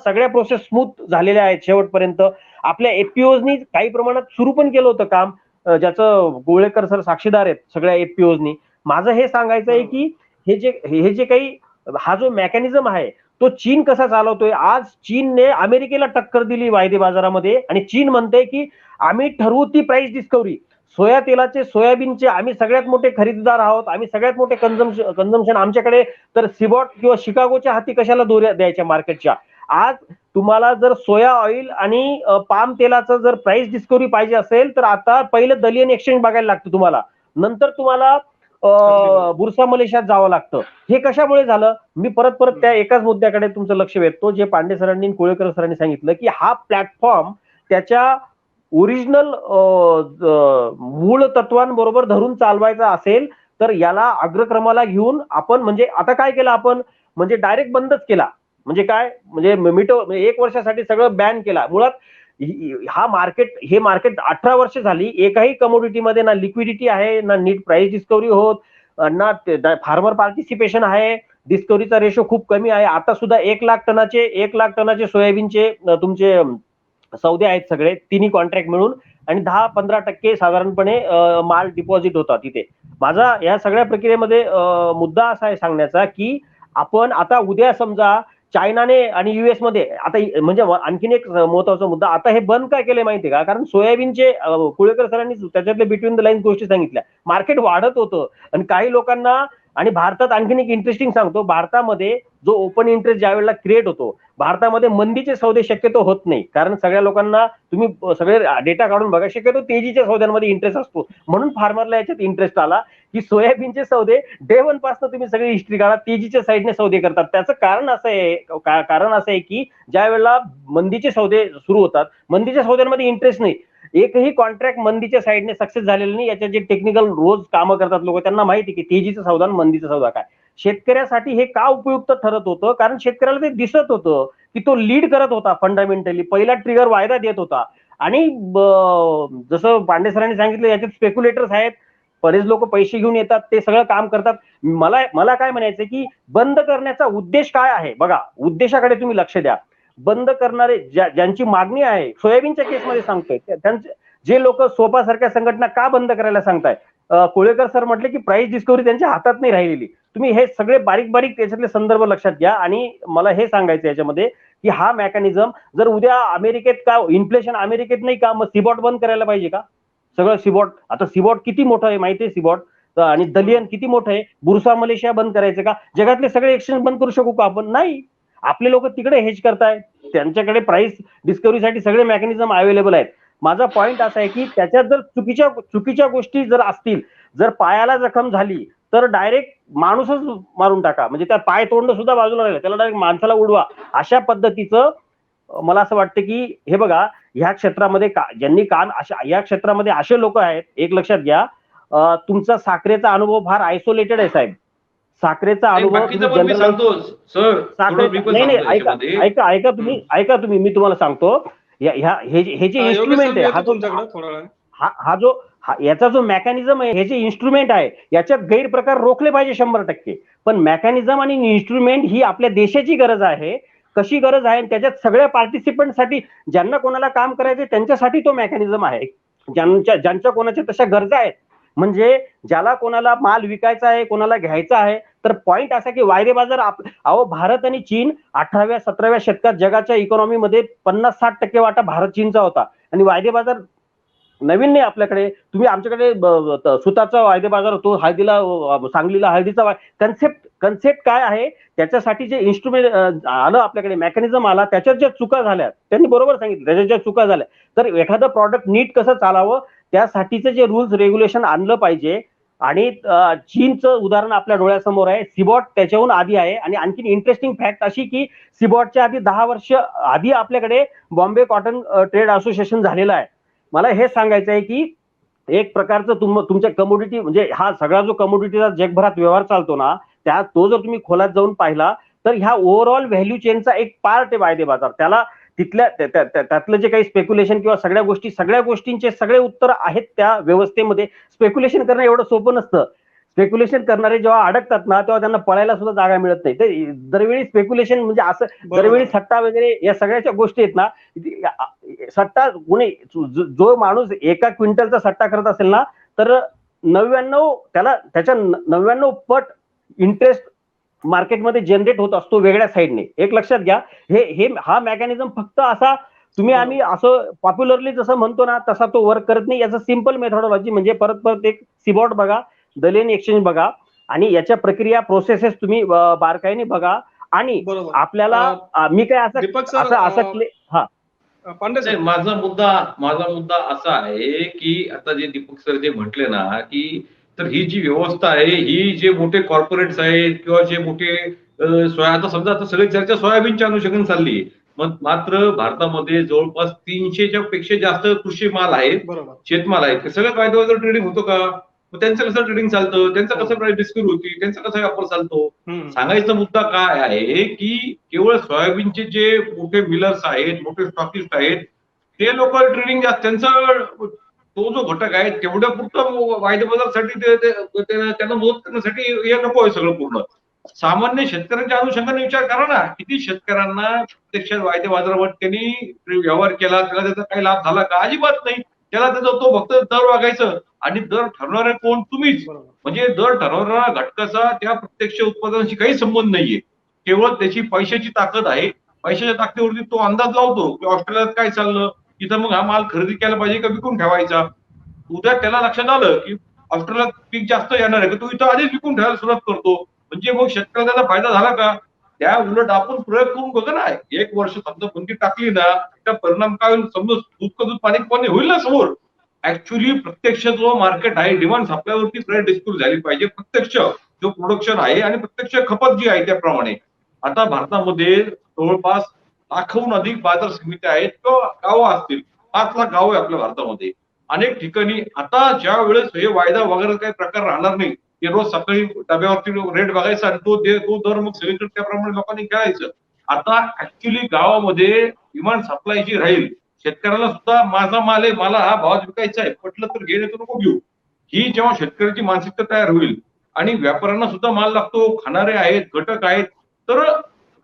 सगळ्या प्रोसेस स्मूथ झालेल्या आहेत शेवटपर्यंत. आपल्या एफपीओनी काही प्रमाणात सुरू पण केलं होतं काम, ज्याचं गोळेकर सर साक्षीदार आहेत सगळ्या एफपीओनी. माझं हे सांगायचं आहे की हे जे काही हा जो मेकॅनिझम आहे तो चीन कसा चालवतोय. आज चीनने अमेरिकेला टक्कर दिली वायदे बाजारामध्ये, आणि चीन म्हणते की आम्ही ठरवू ती प्राइस डिस्कवरी. सोया तेलाचे, सोयाबीनचे आम्ही सगळ्यात मोठे खरेदीदार आहोत, आम्ही सगळ्यात मोठे कन्झम्पशन आमच्याकडे. तर सिबॉट किंवा शिकागोच्या हाती कशाला दोऱ्या द्यायच्या मार्केटच्या? आज तुम्हाला जर सोया ऑइल आणि पाम तेलाचं जर प्राइस डिस्कवरी पाहिजे असेल, तर आता पहिलं दलियन एक्सचेंज बघायला लागतं तुम्हाला, नंतर तुम्हाला बुरसा मलेशियात जावं लागतं. हे कशामुळे झालं? मी परत त्या एकाच मुद्द्याकडे तुमचं लक्ष वेधतो, जे पांडे सरांनी, कोळेकर सरांनी सांगितलं की हा प्लॅटफॉर्म त्याच्या ओरिजिनल मूळ तत्वांबरोबर धरून चालवायचा असेल, तर याला अग्रक्रमाला घेऊन आपण, म्हणजे आता काय केलं आपण, म्हणजे डायरेक्ट बंदच केला. म्हणजे काय, म्हणजे मिटो 1 वर्षासाठी सगळं बॅन केला. मुळात हे मार्केट 18 वर्ष झाली, एकाही कमोडिटीमध्ये ना लिक्विडिटी आहे, ना नीट प्राइस डिस्कवरी होत, ना फार्मर पार्टिसिपेशन आहे, डिस्कवरीचा रेशो खूप कमी आहे. आता सुद्धा 1 लाख टनाचे सोयाबीनचे तुमचे सौदे आहेत सगळे तिन्ही कॉन्ट्रॅक्ट मिळून, आणि 10-15% साधारणपणे माल डिपॉझिट होता तिथे. माझा या सगळ्या प्रक्रियेमध्ये मुद्दा असा आहे सांगण्याचा की आपण आता उद्या समजा चायनाने आणि युएस मध्ये आता, म्हणजे आणखीन एक महत्वाचा मुद्दा, आता हे बंद काय केलंय माहितीये का? कारण सोयाबीनचे कुळेकर सरांनी त्याच्यातले बिटवीन द लाईन्स गोष्टी सांगितल्या. मार्केट वाढत होतं, आणि काही लोकांना, आणि भारतात आणखीन एक इंटरेस्टिंग सांगतो, भारतामध्ये जो ओपन इंटरेस्ट ज्या वेळेला क्रिएट होतो, भारतामध्ये मंदीचे सौदे शक्यतो होत नाही. कारण सगळ्या लोकांना, तुम्ही सगळे डेटा काढून बघा, शक्यतो तेजीच्या सौद्यांमध्ये इंटरेस्ट असतो. म्हणून फार्मरला याच्यात इंटरेस्ट आला की सोयाबीनचे सौदे डे 1 पासून तुम्ही सगळी हिस्ट्री काढा, तेजीच्या साईडने सौदे करतात. त्याचं कारण असं आहे की ज्या वेळेला मंदीचे सौदे सुरू होतात, मंदीच्या सौद्यांमध्ये इंटरेस्ट नाही. एकही कॉन्ट्रॅक्ट मंदीच्या साईडने सक्सेस झालेलं नाही. याच्या जे टेक्निकल रोज कामं करतात लोक, त्यांना माहिती की तेजीचा सौदा आणि मंदीचा सौदा काय. शेतकऱ्यासाठी हे का उपयुक्त ठरत होतं? कारण शेतकऱ्याला ते दिसत होतं की तो लीड करत होता, फंडामेंटली पहिला ट्रिगर वायदा देत होता. आणि जसं पांडे सरांनी सांगितलं, याच्यात स्पेक्युलेटर्स आहेत, बरेच लोक पैसे घेऊन येतात, ते सगळं काम करतात. मला काय म्हणायचं की बंद करण्याचा उद्देश काय आहे बघा, उद्देशाकडे तुम्ही लक्ष द्या. बंद करणारे ज्यांची मागणी आहे, सोयाबीनच्या केसमध्ये सांगतोय, त्यांचे जे लोक सोपासारख्या संघटना का बंद करायला सांगताय? कोळेकर सर म्हटले की प्राइस डिस्कवरी त्यांच्या हातात नाही राहिलेली. तुम्ही हे सगळे बारीक त्याच्यातले संदर्भ लक्षात घ्या. आणि मला हे सांगायचं याच्यामध्ये की हा मेकॅनिझम जर उद्या अमेरिकेत का इन्फ्लेशन अमेरिकेत नाही का, मग सिबॉट बंद करायला पाहिजे का? सगळं सिबॉट, आता सिबॉट किती मोठं आहे माहितीये, सिबॉट आणि दलियन किती मोठं आहे, बुरसा मलेशिया बंद करायचं का? जगातले सगळे एक्सचेंज बंद करू शकू का आपण? नाही. आपले लोक तिकडे हेज करताय, त्यांच्याकडे प्राइस डिस्कवरीसाठी सगळे मेकॅनिझम अवेलेबल आहेत. माझा पॉइंट असा आहे की त्याच्यात जर चुकीच्या गोष्टी जर असतील, जर पायाला जखम झाली तर डायरेक्ट माणूसच मारून टाका, म्हणजे त्या पाय तोंड सुद्धा बाजूला राहिलं, त्याला डायरेक्ट माणसाला उडवा, अशा पद्धतीचं. मला असं वाटतं की हे बघा, ह्या क्षेत्रामध्ये ज्यांनी या क्षेत्रामध्ये असे लोक आहेत, एक लक्षात घ्या, तुमचा साखरेचा अनुभव फार आयसोलेटेड आहे साहेब. साखरेचा अनुभव ऐका तुम्ही मी तुम्हाला सांगतो, हे जे इन्स्ट्रुमेंट आहे, याचा जो मेकॅनिझम आहे, हे जे इन्स्ट्रुमेंट आहे, याच्यात गैरप्रकार रोखले पाहिजे 100%. पण मेकॅनिझम आणि इन्स्ट्रुमेंट ही आपल्या देशाची गरज आहे. कशी गरज आहे? त्याच्यात सगळ्या पार्टिसिपंटसाठी, ज्यांना कोणाला काम करायचं त्यांच्यासाठी तो मेकॅनिझम आहे. ज्यांच्या कोणाच्या तशा गरजा आहेत, म्हणजे ज्याला कोणाला माल विकायचा आहे, कोणाला घ्यायचा आहे. तर पॉइंट असा की वायदे बाजार, भारत आणि चीन 18व्या-17व्या शतकात जगाच्या इकॉनॉमीमध्ये 50-60% वाटा भारत चीनचा होता, आणि वायदे बाजार नवीन नाही आपल्याकडे. तुम्ही आमच्याकडे सुताचा वायदे बाजार होतो, हळदीला सांगलीला हळदीचा कन्सेप्ट काय आहे, त्याच्यासाठी जे इन्स्ट्रुमेंट आलं आपल्याकडे, मेकॅनिझम आला, त्याच्यात ज्या चुका झाल्या त्यांनी बरोबर सांगितलं, त्याच्यात ज्या चुका झाल्या, तर एखादं प्रॉडक्ट नीट कसं चालावं त्यासाठीचं जे रूल्स रेग्युलेशन आणलं पाहिजे. आणि चीनचं उदाहरण आपल्या डोळ्यासमोर आहे, सिबॉट त्याच्याहून आधी आहे. आणि आणखी इंटरेस्टिंग फॅक्ट अशी की सिबॉटच्या आधी 10 वर्ष आधी आपल्याकडे बॉम्बे कॉटन ट्रेड असोसिएशन झालेलं आहे. मला हे सांगायचं आहे की एक प्रकारचं तुमच्या कमोडिटी, म्हणजे हा सगळा जो कमोडिटीचा जगभरात व्यवहार चालतो ना, तो जर तुम्ही खोलात जाऊन पाहिला तर ह्या ओव्हरऑल व्हॅल्यू चेनचा एक पार्ट आहे वायदे बाजार. त्याला तिथल्या त्यातलं जे काही स्पेक्युलेशन किंवा सगळ्या गोष्टींचे सगळे उत्तर आहेत त्या व्यवस्थेमध्ये. स्पेक्युलेशन करणं एवढं सोपं नसतं. स्पेक्युलेशन करणारे जेव्हा अडकतात ना, तेव्हा त्यांना पळायला सुद्धा जागा मिळत नाही. तर दरवेळी स्पेक्युलेशन म्हणजे असं दरवेळी सट्टा वगैरे या सगळ्याच्या गोष्टी आहेत ना, सट्टा कोणी जो माणूस 1 क्विंटलचा सट्टा करत असेल ना, तर 99 पट इंटरेस्ट मार्केटमध्ये जनरेट होत असतो वेगळ्या साईडने. एक लक्षात घ्या, हा मेकॅनिझम फक्त असा आम्ही असं पॉप्युलरली जसं म्हणतो ना तसा तो वर्क करत नाही. याचं सिंपल मेथॉडॉलॉजी म्हणजे परत एक सिबॉट बघा, दलियन एक्सचेंज बघा, आणि याच्या प्रक्रिया प्रोसेसेस तुम्ही बारकाईने बघा. आणि आपल्याला मी काय हा पांडे नाही, सर, माझा मुद्दा असा आहे की आता जे दीपक सर जे म्हटले ना की तर ही जी व्यवस्था आहे, ही जे मोठे कॉर्पोरेट्स आहेत किंवा जे मोठे आता समजा आता सगळी चर्चा सोयाबीनच्या अनुषंगाने चालली आहे. मग मात्र भारतामध्ये जवळपास 300च्या पेक्षा जास्त कृषी माल आहे, बरोबर. शेतमाल आहे. सगळं कायद्यावर ट्रेडिंग होतं का? मग त्यांचं कसं ट्रेडिंग चालतं, त्यांचं कसं प्राइस डिस्कवरी होती, त्यांचा कसा व्यापार चालतो? सांगायचा मुद्दा काय आहे की केवळ सोयाबीनचे जे मोठे मिलर्स आहेत, मोठे स्टॉकिस्ट आहेत, ते लोक ट्रेडिंग जास्त, त्यांचा तो जो घटक आहे तेवढ्या पुरतं वायदे बाजारासाठी त्यांना मदत करण्यासाठी हे नको आहे सगळं पूर्ण. सामान्य शेतकऱ्यांच्या अनुषंगाने विचार करा ना, किती शेतकऱ्यांना प्रत्यक्षात वायदे बाजारावर त्यांनी व्यवहार केला, त्याला त्याचा काही लाभ झाला का? अजिबात नाही. त्याला त्याचा तो फक्त दर वागायचं, आणि दर ठरवणारे कोण? तुम्हीच. म्हणजे दर ठरवणारा घटकाचा त्या प्रत्यक्ष उत्पादनाशी काही संबंध नाहीये. केवळ त्याची पैशाची ताकद आहे. पैशाच्या ताकदीवरती तो अंदाज लावतो की ऑस्ट्रेलियात काय चाललं, तिथं मग हा माल खरेदी केला पाहिजे का विकून ठेवायचा. उद्या त्याला लक्षात आलं की ऑस्ट्रेलियात पीक जास्त येणार आहे, तो इथं आधीच विकून ठेवायला सुरुवात करतो. म्हणजे मग शेतकऱ्याला त्याचा फायदा झाला का? त्या उलट आपण प्रयोग करून बघा ना, 1 वर्ष समजा बंदी टाकली ना, त्याचा परिणाम काय होईल? समजा दूध पाणी पाणी होईल ना समोर. ऍक्च्युली प्रत्यक्ष जो मार्केट आहे, डिमांड सप्लायवरती प्राइस डिस्कवरी झाली पाहिजे. प्रत्यक्ष जो प्रोडक्शन आहे आणि प्रत्यक्ष खपत जी आहे त्याप्रमाणे. आता भारतामध्ये जवळपास लाखोहून अधिक बाजार समित्या आहेत किंवा गावं असतील. 5 लाख गावं आहे आपल्या भारतामध्ये. अनेक ठिकाणी आता ज्या वेळेस हे वायदा वगैरे काही प्रकार राहणार नाही, ते रोज सकाळी डब्यावरती रेट बघायचा आणि तो दर मग सगळीकडे त्याप्रमाणे लोकांनी खेळायचं. आता ऍक्च्युली गावामध्ये डिमांड सप्लाय जी राहील, शेतकऱ्याला सुद्धा माझा माल आहे, मला हा भावात विकायचा आहे, पटलं तर घे, नाही तर नको घेऊ, ही जेव्हा शेतकऱ्याची मानसिकता तयार होईल आणि व्यापाऱ्यांना सुद्धा माल लागतो, खाणारे आहेत, घटक आहेत, तर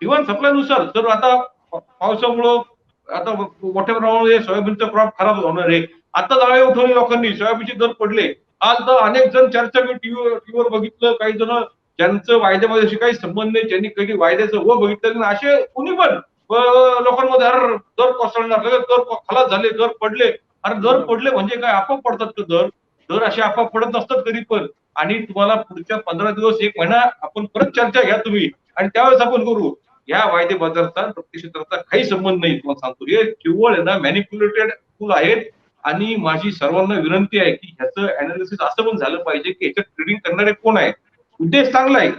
डिमांड सप्लायनुसार जर आता पावसामुळं आता मोठ्या प्रमाणामध्ये सोयाबीनचा क्रॉप खराब होणार आहे. आता जाळे उठवले लोकांनी, सोयाबीनचे दर पडले. आज तर अनेक जण चर्चा मी टीव्हीवर बघितलं, काही जण ज्यांचं वायद्यामध्ये काही संबंध नाही, ज्यांनी कधी वायद्याचं बघितलं नाही, असे कुणी पण लोकांमध्ये अरे दर कोसळणार, दर खलास झाले, दर पडले. अरे दर पडले म्हणजे काय, आपोआप पडतात का दर? दर असे आपोआप पडत नसतात कधी पण. आणि तुम्हाला पुढच्या 15 दिवस 1 महिना आपण परत चर्चा घ्या तुम्ही, आणि त्यावेळेस आपण करू. या वायदे बाजाराचा प्रत्यक्षाचा काही संबंध नाही. तुम्हाला सांगतो, हे केवळ आहे ना मॅनिप्युलेटेड टूल आहेत. आणि माझी सर्वांना विनंती आहे की ह्याचं अनालिसिस असं पण झालं पाहिजे की ह्याच्यात ट्रेडिंग करणारे कोण आहेत. उद्देश चांगला आहे,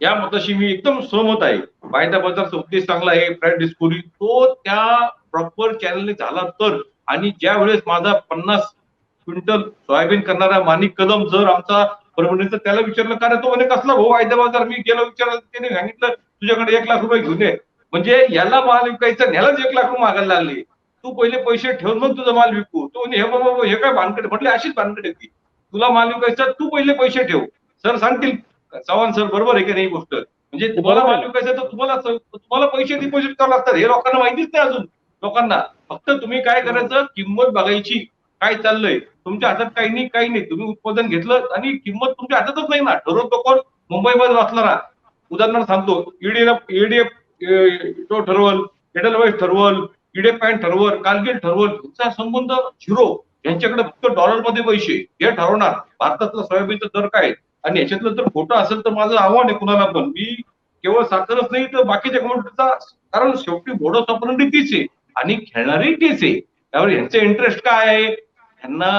या मताशी मी एकदम सहमत आहे. वायदा बाजाराचा उद्देश चांगला आहे, प्राइस डिस्कवरी, तो त्या प्रॉपर चॅनलने झाला तर. आणि ज्या वेळेस माझा 50 क्विंटल सोयाबीन करणारा माणिक कदम जर आमचा परभणीचा, त्याला विचारलं का रे, तो म्हणे कसला भाऊ वायदा बाजार? मी गेलो विचारलं, त्याने सांगितलं तुझ्याकडे 1 लाख रुपये घेऊन ये. म्हणजे याला माल विकायचा, ह्यालाच 1 लाख रुपये मागायला लागले. तू पहिले पैसे ठेवून मग तुझा माल विकू. तो हे बाबा हे काय भानगड? म्हटले अशीच भानगड आहे ती. तुला माल विकायचा, तू पहिले पैसे ठेव. सर सांगतील, चव्हाण सर बरोबर आहे की नाही गोष्ट? म्हणजे तुम्हाला माल विकायचा तर तुम्हाला पैसे डिपॉझिट करावे लागतात. हे लोकांना माहितीच नाही अजून. लोकांना फक्त तुम्ही काय करायचं, किंमत बघायची, काय चाललंय. तुमच्या हातात काही नाही. तुम्ही उत्पादन घेतलं आणि किंमत तुमच्या हातातच नाही ना. ठरवतो कोण? मुंबईमध्ये बसणारा. उदाहरण सांगतो, ईडीएफ ठरवल, एडलवाईस ठरवल, ईडीएफ पॅन्ट ठरवल, कारगिल ठरवल, तुमचा संबंध झिरो. यांच्याकडे फक्त डॉलरमध्ये पैसे, हे ठरवणार भारतातला सोयाबीनचा दर काय. आणि याच्यातलं जर खोटं असेल तर माझं आव्हान आहे कुणाला पण, मी केवळ साखरच नाही तर बाकीच्या कमोडिटीचा, कारण शेवटी मोडस ऑपरेंडी तीच आहे आणि खेळणारी तीच आहे. त्यावर यांचे इंटरेस्ट काय आहे, यांना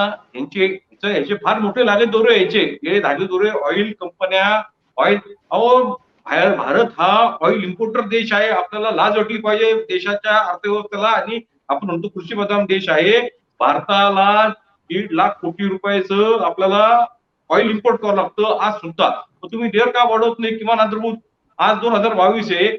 याचे फार मोठे लागे दोरे यायचे, हे धागे दोरे ऑइल कंपन्या, ऑइल, अहो भारत हा ऑइल इम्पोर्टर देश आहे, आपल्याला लाज वाटली पाहिजे देशाच्या अर्थव्यवस्थेला. आणि आपण म्हणतो कृषी प्रधान देश आहे, भारताला 1.5 लाख कोटी रुपयाचं आपल्याला ऑइल इम्पोर्ट करावं लागतं आज सुद्धा. तुम्ही दर का वाढवत नाही किमान आधारभूत. आज 2022 आहे,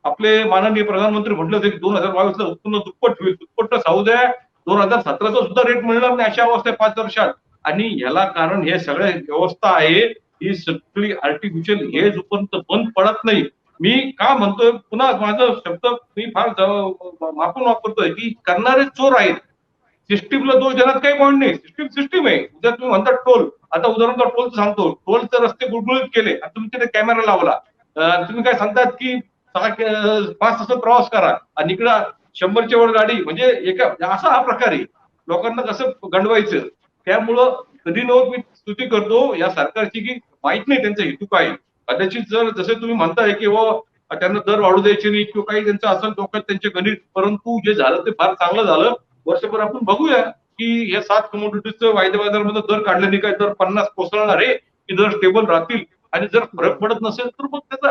आपले माननीय प्रधानमंत्री म्हटलं होतं की 2022 ला उत्पन्न दुप्पट होईल. दुप्पट साऊ द्या, 2017चा सुद्धा रेट मिळणार नाही अशा अवस्था आहे 5 वर्षात. आणि याला कारण हे सगळ्या व्यवस्था आहे, ही सगळी आर्टिफिशियल, हे जोपर्यंत बंद पडत नाही. मी का म्हणतोय पुन्हा माझं शब्द मी फार मापून वापरतोय की करणारे चोर आहेत, सिस्टीमला दोष देण्यात काही पॉईंट नाही. सिस्टीम आहे. उद्या तुम्ही म्हणता टोल, आता उदाहरण टोलचं सांगतो, टोलचे रस्ते गुळगुळीत केले आणि तुम्ही तिथे कॅमेरा लावला, तुम्ही काय सांगतात की 5 तास प्रवास करा आणि इकडं 100च्या वर गाडी, म्हणजे असा हा प्रकार आहे. लोकांना कसं गंडवायचं. त्यामुळं कधी न मी स्तुती करतो या सरकारची की माहित नाही त्यांचा हेतू काय. कदाचित जर जसे तुम्ही म्हणताय की त्यांना दर वाढू द्यायचे नाही किंवा काही त्यांचं असेल डोक्यात त्यांचे गणित, परंतु जे झालं ते फार चांगलं झालं. वर्षभर आपण बघूया की या 7 कमोडिटीचं वायदे बाजारामध्ये दर काढल्याने काय दर 50 कोसळणार आहे की दर स्टेबल राहतील. आणि जर फरक पडत नसेल तर मग त्याचा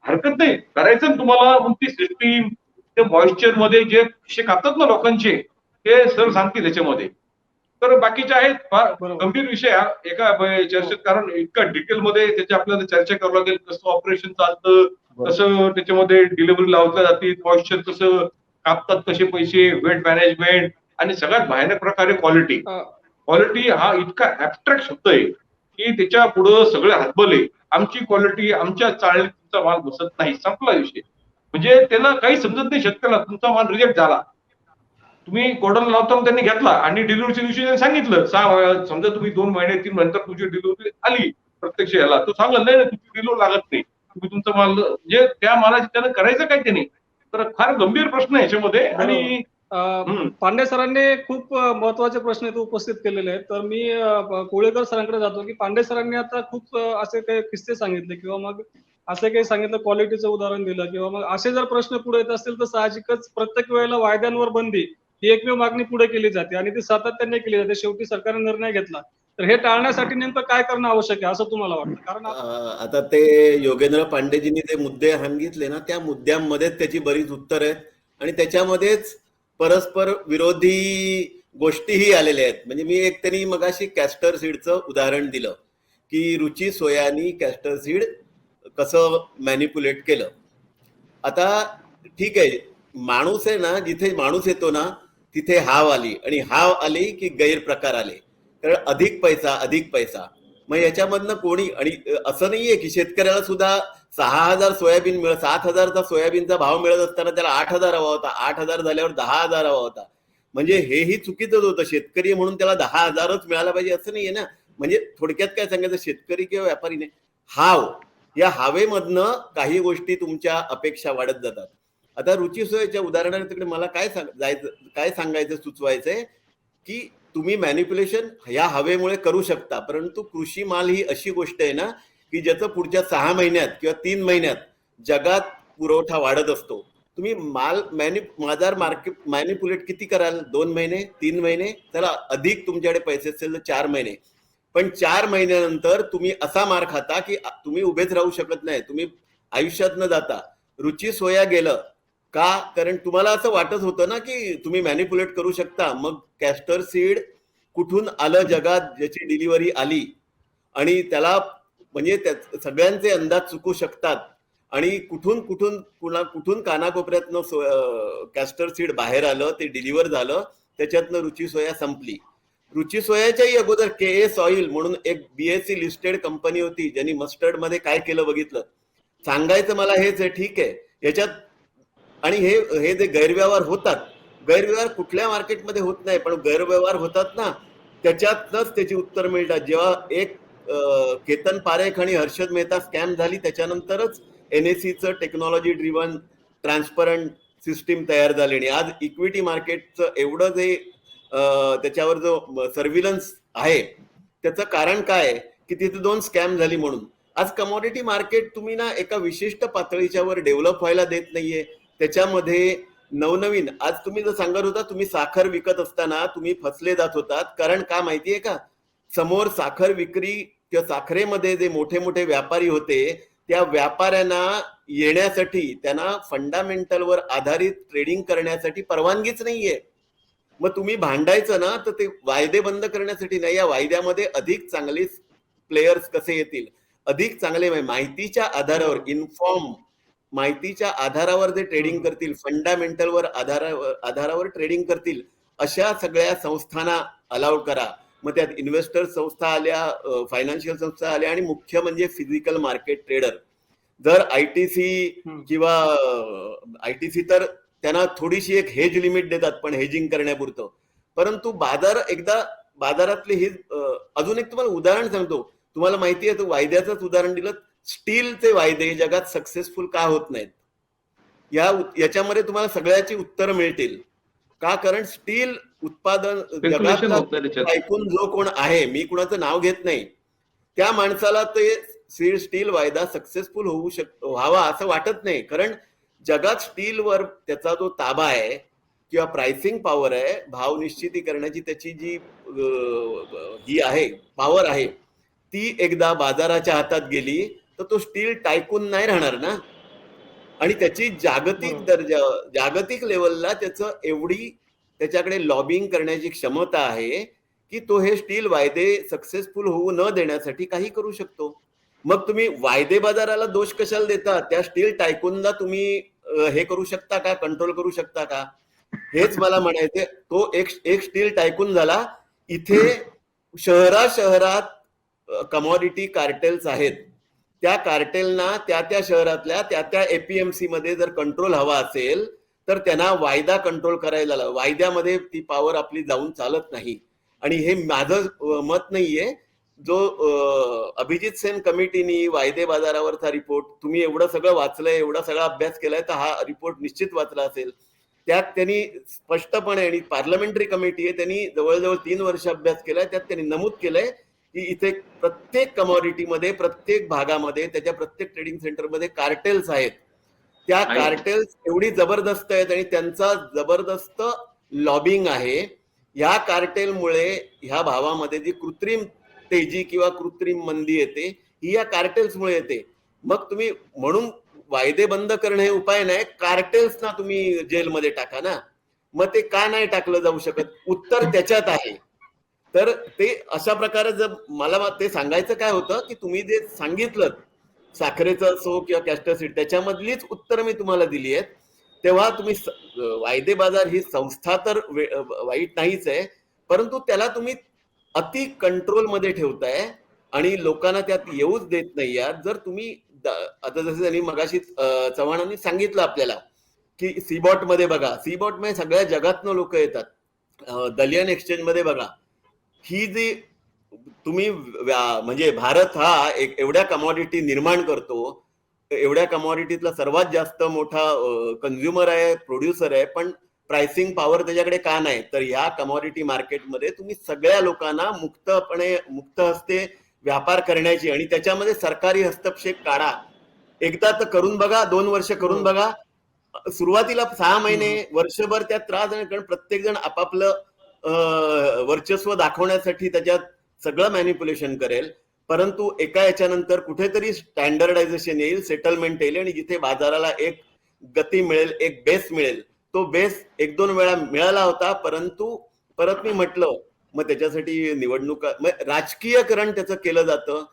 हरकत नाही करायचं तुम्हाला. मग ती सिस्टीम, ते मॉइश्चर मध्ये जे पैसे कापतात ना लोकांचे, ते सर सांगतील त्याच्यामध्ये. तर बाकीचे आहेत फार गंभीर विषय एका चर्चेत, कारण इतका डिटेलमध्ये त्याची आपल्याला चर्चा करावं लागेल. कसं ऑपरेशन चालतं, कसं त्याच्यामध्ये डिलिव्हरी लावल्या जाते, मॉइश्चर कसं कापतात, कसे पैसे, वेट मॅनेजमेंट, आणि सगळ्यात भयानक प्रकारे क्वालिटी हा इतका ऍबस्ट्रॅक्ट शब्द आहे की त्याच्या पुढं सगळे हातबले. आमची क्वालिटी, आमच्या चाळणीत तुमचा माल बसत नाही, संपला विषय. म्हणजे त्याला काही समजत नाही शेतकऱ्याला. तुमचा माल रिजेक्ट झाला, तुम्ही गोडाऊन लावताना त्यांनी घेतला आणि डिलिव्हरीच्या दिवशी त्यांनी सांगितलं, समजा तुम्ही 2 महिने 3 नंतर तुमची डिलिव्हरी आली प्रत्यक्ष याला, तो सांगलं नाही तुमची डिलिव्हरी लागत नाही, तुम्ही तुमचा माल, म्हणजे त्या मालाची त्यानं करायचं काय त्यांनी. तर फार गंभीर प्रश्न आहे याच्यामध्ये. आणि पांडे सरांनी खूप महत्वाचे प्रश्न इथे उपस्थित केलेले आहेत. तर मी कोळेकर सरांकडे जातो की पांडे सरांनी आता खूप असे काही किस्से सांगितले किंवा मग असे काही सांगितलं, क्वालिटीचं उदाहरण दिलं, किंवा मग असे जर प्रश्न पुढे येत असतील तर साहजिकच प्रत्येक वेळेला वायद्यांवर बंदी ही एकमेव मागणी पुढे केली जाते आणि ती सातत्याने केली जाते. शेवटी सरकारने निर्णय घेतला तर हे टाळण्यासाठी नेमकं काय करणं आवश्यक आहे असं तुम्हाला वाटतं? कारण आता ते योगेंद्र पांडेजींनी ते मुद्दे सांगितले ना, त्या मुद्द्यांमध्येच त्याची बरीच उत्तर आहेत आणि त्याच्यामध्येच परस्पर विरोधी गोष्टीही आलेल्या आहेत. म्हणजे मी त्यांनी मगाशी कॅस्टर सीडचं उदाहरण दिलं की रुची सोयानी कॅस्टर सीड कसं मॅनिप्युलेट केलं. आता ठीक आहे, माणूस आहे ना, जिथे माणूस येतो ना तिथे हाव आली, आणि हाव आली की गैरप्रकार आले, कारण अधिक पैसा. मग याच्यामधनं कोणी, आणि असं नाहीये की शेतकऱ्याला सुद्धा 6,000 सोयाबीन 7,000चा सोयाबीनचा भाव मिळत असताना त्याला 8,000 हवा होता, 8,000 झाल्यावर 10,000 हवा होता. म्हणजे हेही चुकीचंच होतं. शेतकरी म्हणून त्याला 10,000च मिळाला पाहिजे असं नाहीये ना. म्हणजे थोडक्यात काय सांगायचं, शेतकरी किंवा व्यापारी नाही, हाव, या हावेमधनं काही गोष्टी तुमच्या अपेक्षा वाढत जातात. आता रुची सोयाच्या उदाहरणाकडे मला काय सांगायचं सुचवायचंय की तुम्ही मॅनिप्युलेशन या हवेमुळे करू शकता, परंतु कृषी माल ही अशी गोष्ट आहे ना की ज्याचं पुढच्या 6 महिन्यात किंवा 3 महिन्यात जगात पुरवठा वाढत असतो. तुम्ही बाजार मार्केट मॅनिप्युलेट किती कराल? 2 महिने, 3 महिने, त्याला अधिक तुमच्याकडे पैसे असेल तर 4 महिने. पण 4 महिन्यानंतर तुम्ही असा मार खाता की तुम्ही उभेच राहू शकत नाही, तुम्ही आयुष्यात न जाता. रुची सोया गेलं का? कारण तुम्हाला असं वाटत होतं ना की तुम्ही मॅनिप्युलेट करू शकता. मग कॅस्टर सीड कुठून आलं जगात, ज्याची डिलिव्हरी आली, आणि त्याला म्हणजे सगळ्यांचे अंदाज चुकू शकतात, आणि कुठून कानाकोपऱ्यातनं कॅस्टर सीड बाहेर आलं, ते डिलिव्हर झालं, त्याच्यातनं रुची सोया संपली. रुची सोयाच्याही अगोदर KS ऑइल म्हणून एक BSE लिस्टेड कंपनी होती, ज्यांनी मस्टर्ड मध्ये काय केलं बघितलं. सांगायचं मला हेच आहे, ठीक आहे याच्यात. आणि हे जे गैरव्यवहार होतात, गैरव्यवहार कुठल्या मार्केटमध्ये होत नाही, पण गैरव्यवहार होतात ना, त्याच्यातच त्याची उत्तर मिळतात. जेव्हा एक केतन पारेख आणि हर्षद मेहता स्कॅम झाली, त्याच्यानंतरच NSEचं टेक्नॉलॉजी ड्रिव्हन ट्रान्सपरंट सिस्टीम तयार झाली. आणि आज इक्विटी मार्केटचं एवढं जे त्याच्यावर जो सर्व्हिलन्स आहे त्याचं कारण काय आहे की तिथे 2 स्कॅम झाली म्हणून. आज कमॉडिटी मार्केट तुम्ही ना एका विशिष्ट पातळीच्या वर डेव्हलप व्हायला देत नाहीये. त्याच्यामध्ये नवनवीन, आज तुम्ही जर सांगत होता तुम्ही साखर विकत असताना तुम्ही फसले जात होतात, कारण का माहितीये का, समोर साखर विक्री किंवा साखरेमध्ये जे मोठे मोठे व्यापारी होते त्या व्यापाऱ्यांना येण्यासाठी, त्यांना फंडामेंटलवर आधारित ट्रेडिंग करण्यासाठी परवानगीच नाहीये. मग तुम्ही भांडायचं ना तर ते वायदे बंद करण्यासाठी नाही, या वायद्यामध्ये अधिक चांगले प्लेयर्स कसे येतील, अधिक चांगले माहितीच्या आधारावर, इन्फॉर्म माहितीच्या आधारावर जे ट्रेडिंग करतील, फंडामेंटलवर आधारावर ट्रेडिंग करतील, अशा सगळ्या संस्थांना अलाउड करा. मग त्यात इन्व्हेस्टर संस्था आल्या, फायनान्शियल संस्था आल्या आणि मुख्य म्हणजे फिजिकल मार्केट ट्रेडर. जर आयटीसी किंवा आयटीसी तर त्यांना थोडीशी एक हेज लिमिट देतात पण हेजिंग करण्यापुरतं, परंतु एकदा बाजारातले हे अजून एक तुम्हाला उदाहरण सांगतो. तुम्हाला माहिती आहे, तो वायद्याचंच उदाहरण दिलं, स्टीलचे वायदे जगात सक्सेसफुल का होत नाहीत, याच्यामध्ये तुम्हाला सगळ्याची उत्तरं मिळतील. का, कारण स्टील उत्पादन जगात ऐकून जो कोण आहे, मी कुणाचं नाव घेत नाही, त्या माणसाला ते स्टील वायदा सक्सेसफुल व्हावा असं वाटत नाही. कारण जगात स्टीलवर त्याचा जो ताबा आहे किंवा प्राइसिंग पॉवर आहे, भाव निश्चिती करण्याची त्याची जी ही आहे, पॉवर आहे, ती एकदा बाजाराच्या हातात गेली तर तो स्टील टायकून नाही राहणार ना. आणि त्याची जागतिक लेवलला त्याच्याकडे लॉबिंग करण्याची क्षमता आहे की तो हे स्टील वायदे सक्सेसफुल होऊ न देण्यासाठी काही करू शकतो. मग तुम्ही वायदे बाजाराला दोष कशाला देता, त्या स्टील टायकूनला तुम्ही हे करू शकता का, कंट्रोल करू शकता का, हेच मला म्हणायचे. तो एक स्टील टायकून झाला. इथे शहरात कमॉडिटी कार्टेल्स आहेत, त्या कार्टेलना त्या शहरातल्या त्या एपीएमसी मध्ये जर कंट्रोल हवा असेल तर त्यांना वायदा कंट्रोल करायला, वायद्यामध्ये ती पॉवर आपली जाऊन चालत नाही. आणि हे माझं मत नाहीये, जो अभिजित सेन कमिटीनी वायदे बाजारावरचा रिपोर्ट, तुम्ही एवढं सगळं वाचलंय, एवढा सगळा अभ्यास केलाय, तर हा रिपोर्ट निश्चित वाचला असेल. त्यात त्यांनी स्पष्टपणे, आणि पार्लमेंटरी कमिटी आहे, त्यांनी जवळजवळ 3 वर्ष अभ्यास केलाय, त्यात त्यांनी नमूद केलंय की इथे प्रत्येक कमॉडिटीमध्ये, प्रत्येक भागामध्ये, त्याच्या प्रत्येक ट्रेडिंग सेंटरमध्ये कार्टेल्स आहेत. त्या कार्टेल्स एवढी जबरदस्त आहेत आणि त्यांचा जबरदस्त लॉबिंग आहे. ह्या कार्टेलमुळे ह्या भावामध्ये जी कृत्रिम तेजी किंवा कृत्रिम मंदी येते, ही या कार्टेल्समुळे येते. मग तुम्ही म्हणून वायदे बंद करणे हे उपाय नाही, कार्टेल्सना तुम्ही जेलमध्ये टाका ना. मग ते का नाही टाकलं जाऊ शकत, उत्तर त्याच्यात आहे. तर ते अशा प्रकारे, जर मला ते सांगायचं काय होतं की तुम्ही जे सांगितलं साखरेचं असो किंवा कॅस्टर सीड, त्याच्यामधलीच उत्तर मी तुम्हाला दिली आहेत. तेव्हा तुम्ही वायदे बाजार ही संस्था तर वाईट नाहीच आहे, परंतु त्याला तुम्ही अति कंट्रोलमध्ये ठेवताय आणि लोकांना त्यात येऊच देत नाही आहात. जर तुम्ही आता जसं त्यांनी मगाशी चव्हाणांनी सांगितलं आपल्याला की सीबॉट मध्ये बघा, सीबॉट मध्ये सगळ्या जगातनं लोक येतात. दलियन एक्सचेंज मध्ये बघा, ही जी तुम्ही म्हणजे भारत हा एक एवढ्या कमॉडिटी निर्माण करतो, एवढ्या कमॉडिटीतला सर्वात जास्त मोठा कन्झ्युमर आहे, प्रोड्युसर आहे, पण प्राइसिंग पॉवर त्याच्याकडे का नाही. तर ह्या कमॉडिटी मार्केटमध्ये तुम्ही सगळ्या लोकांना मुक्त हस्ते व्यापार करण्याची, आणि त्याच्यामध्ये सरकारी हस्तक्षेप काढा. एकदा तर करून बघा, 2 वर्ष करून बघा. सुरुवातीला 6 महिने, वर्षभर त्यात त्रास आहे, कारण प्रत्येक जण आपापलं वर्चस्व दाखवण्यासाठी त्याच्यात सगळं मॅनिप्युलेशन करेल. परंतु एका याच्यानंतर कुठेतरी स्टँडर्डायझेशन येईल, सेटलमेंट येईल, आणि जिथे बाजाराला एक गती मिळेल, एक बेस मिळेल. तो बेस 1-2 वेळा मिळाला होता, परंतु परत मी म्हटलं, मग त्याच्यासाठी निवडणुका, राजकीयकरण त्याचं केलं जातं.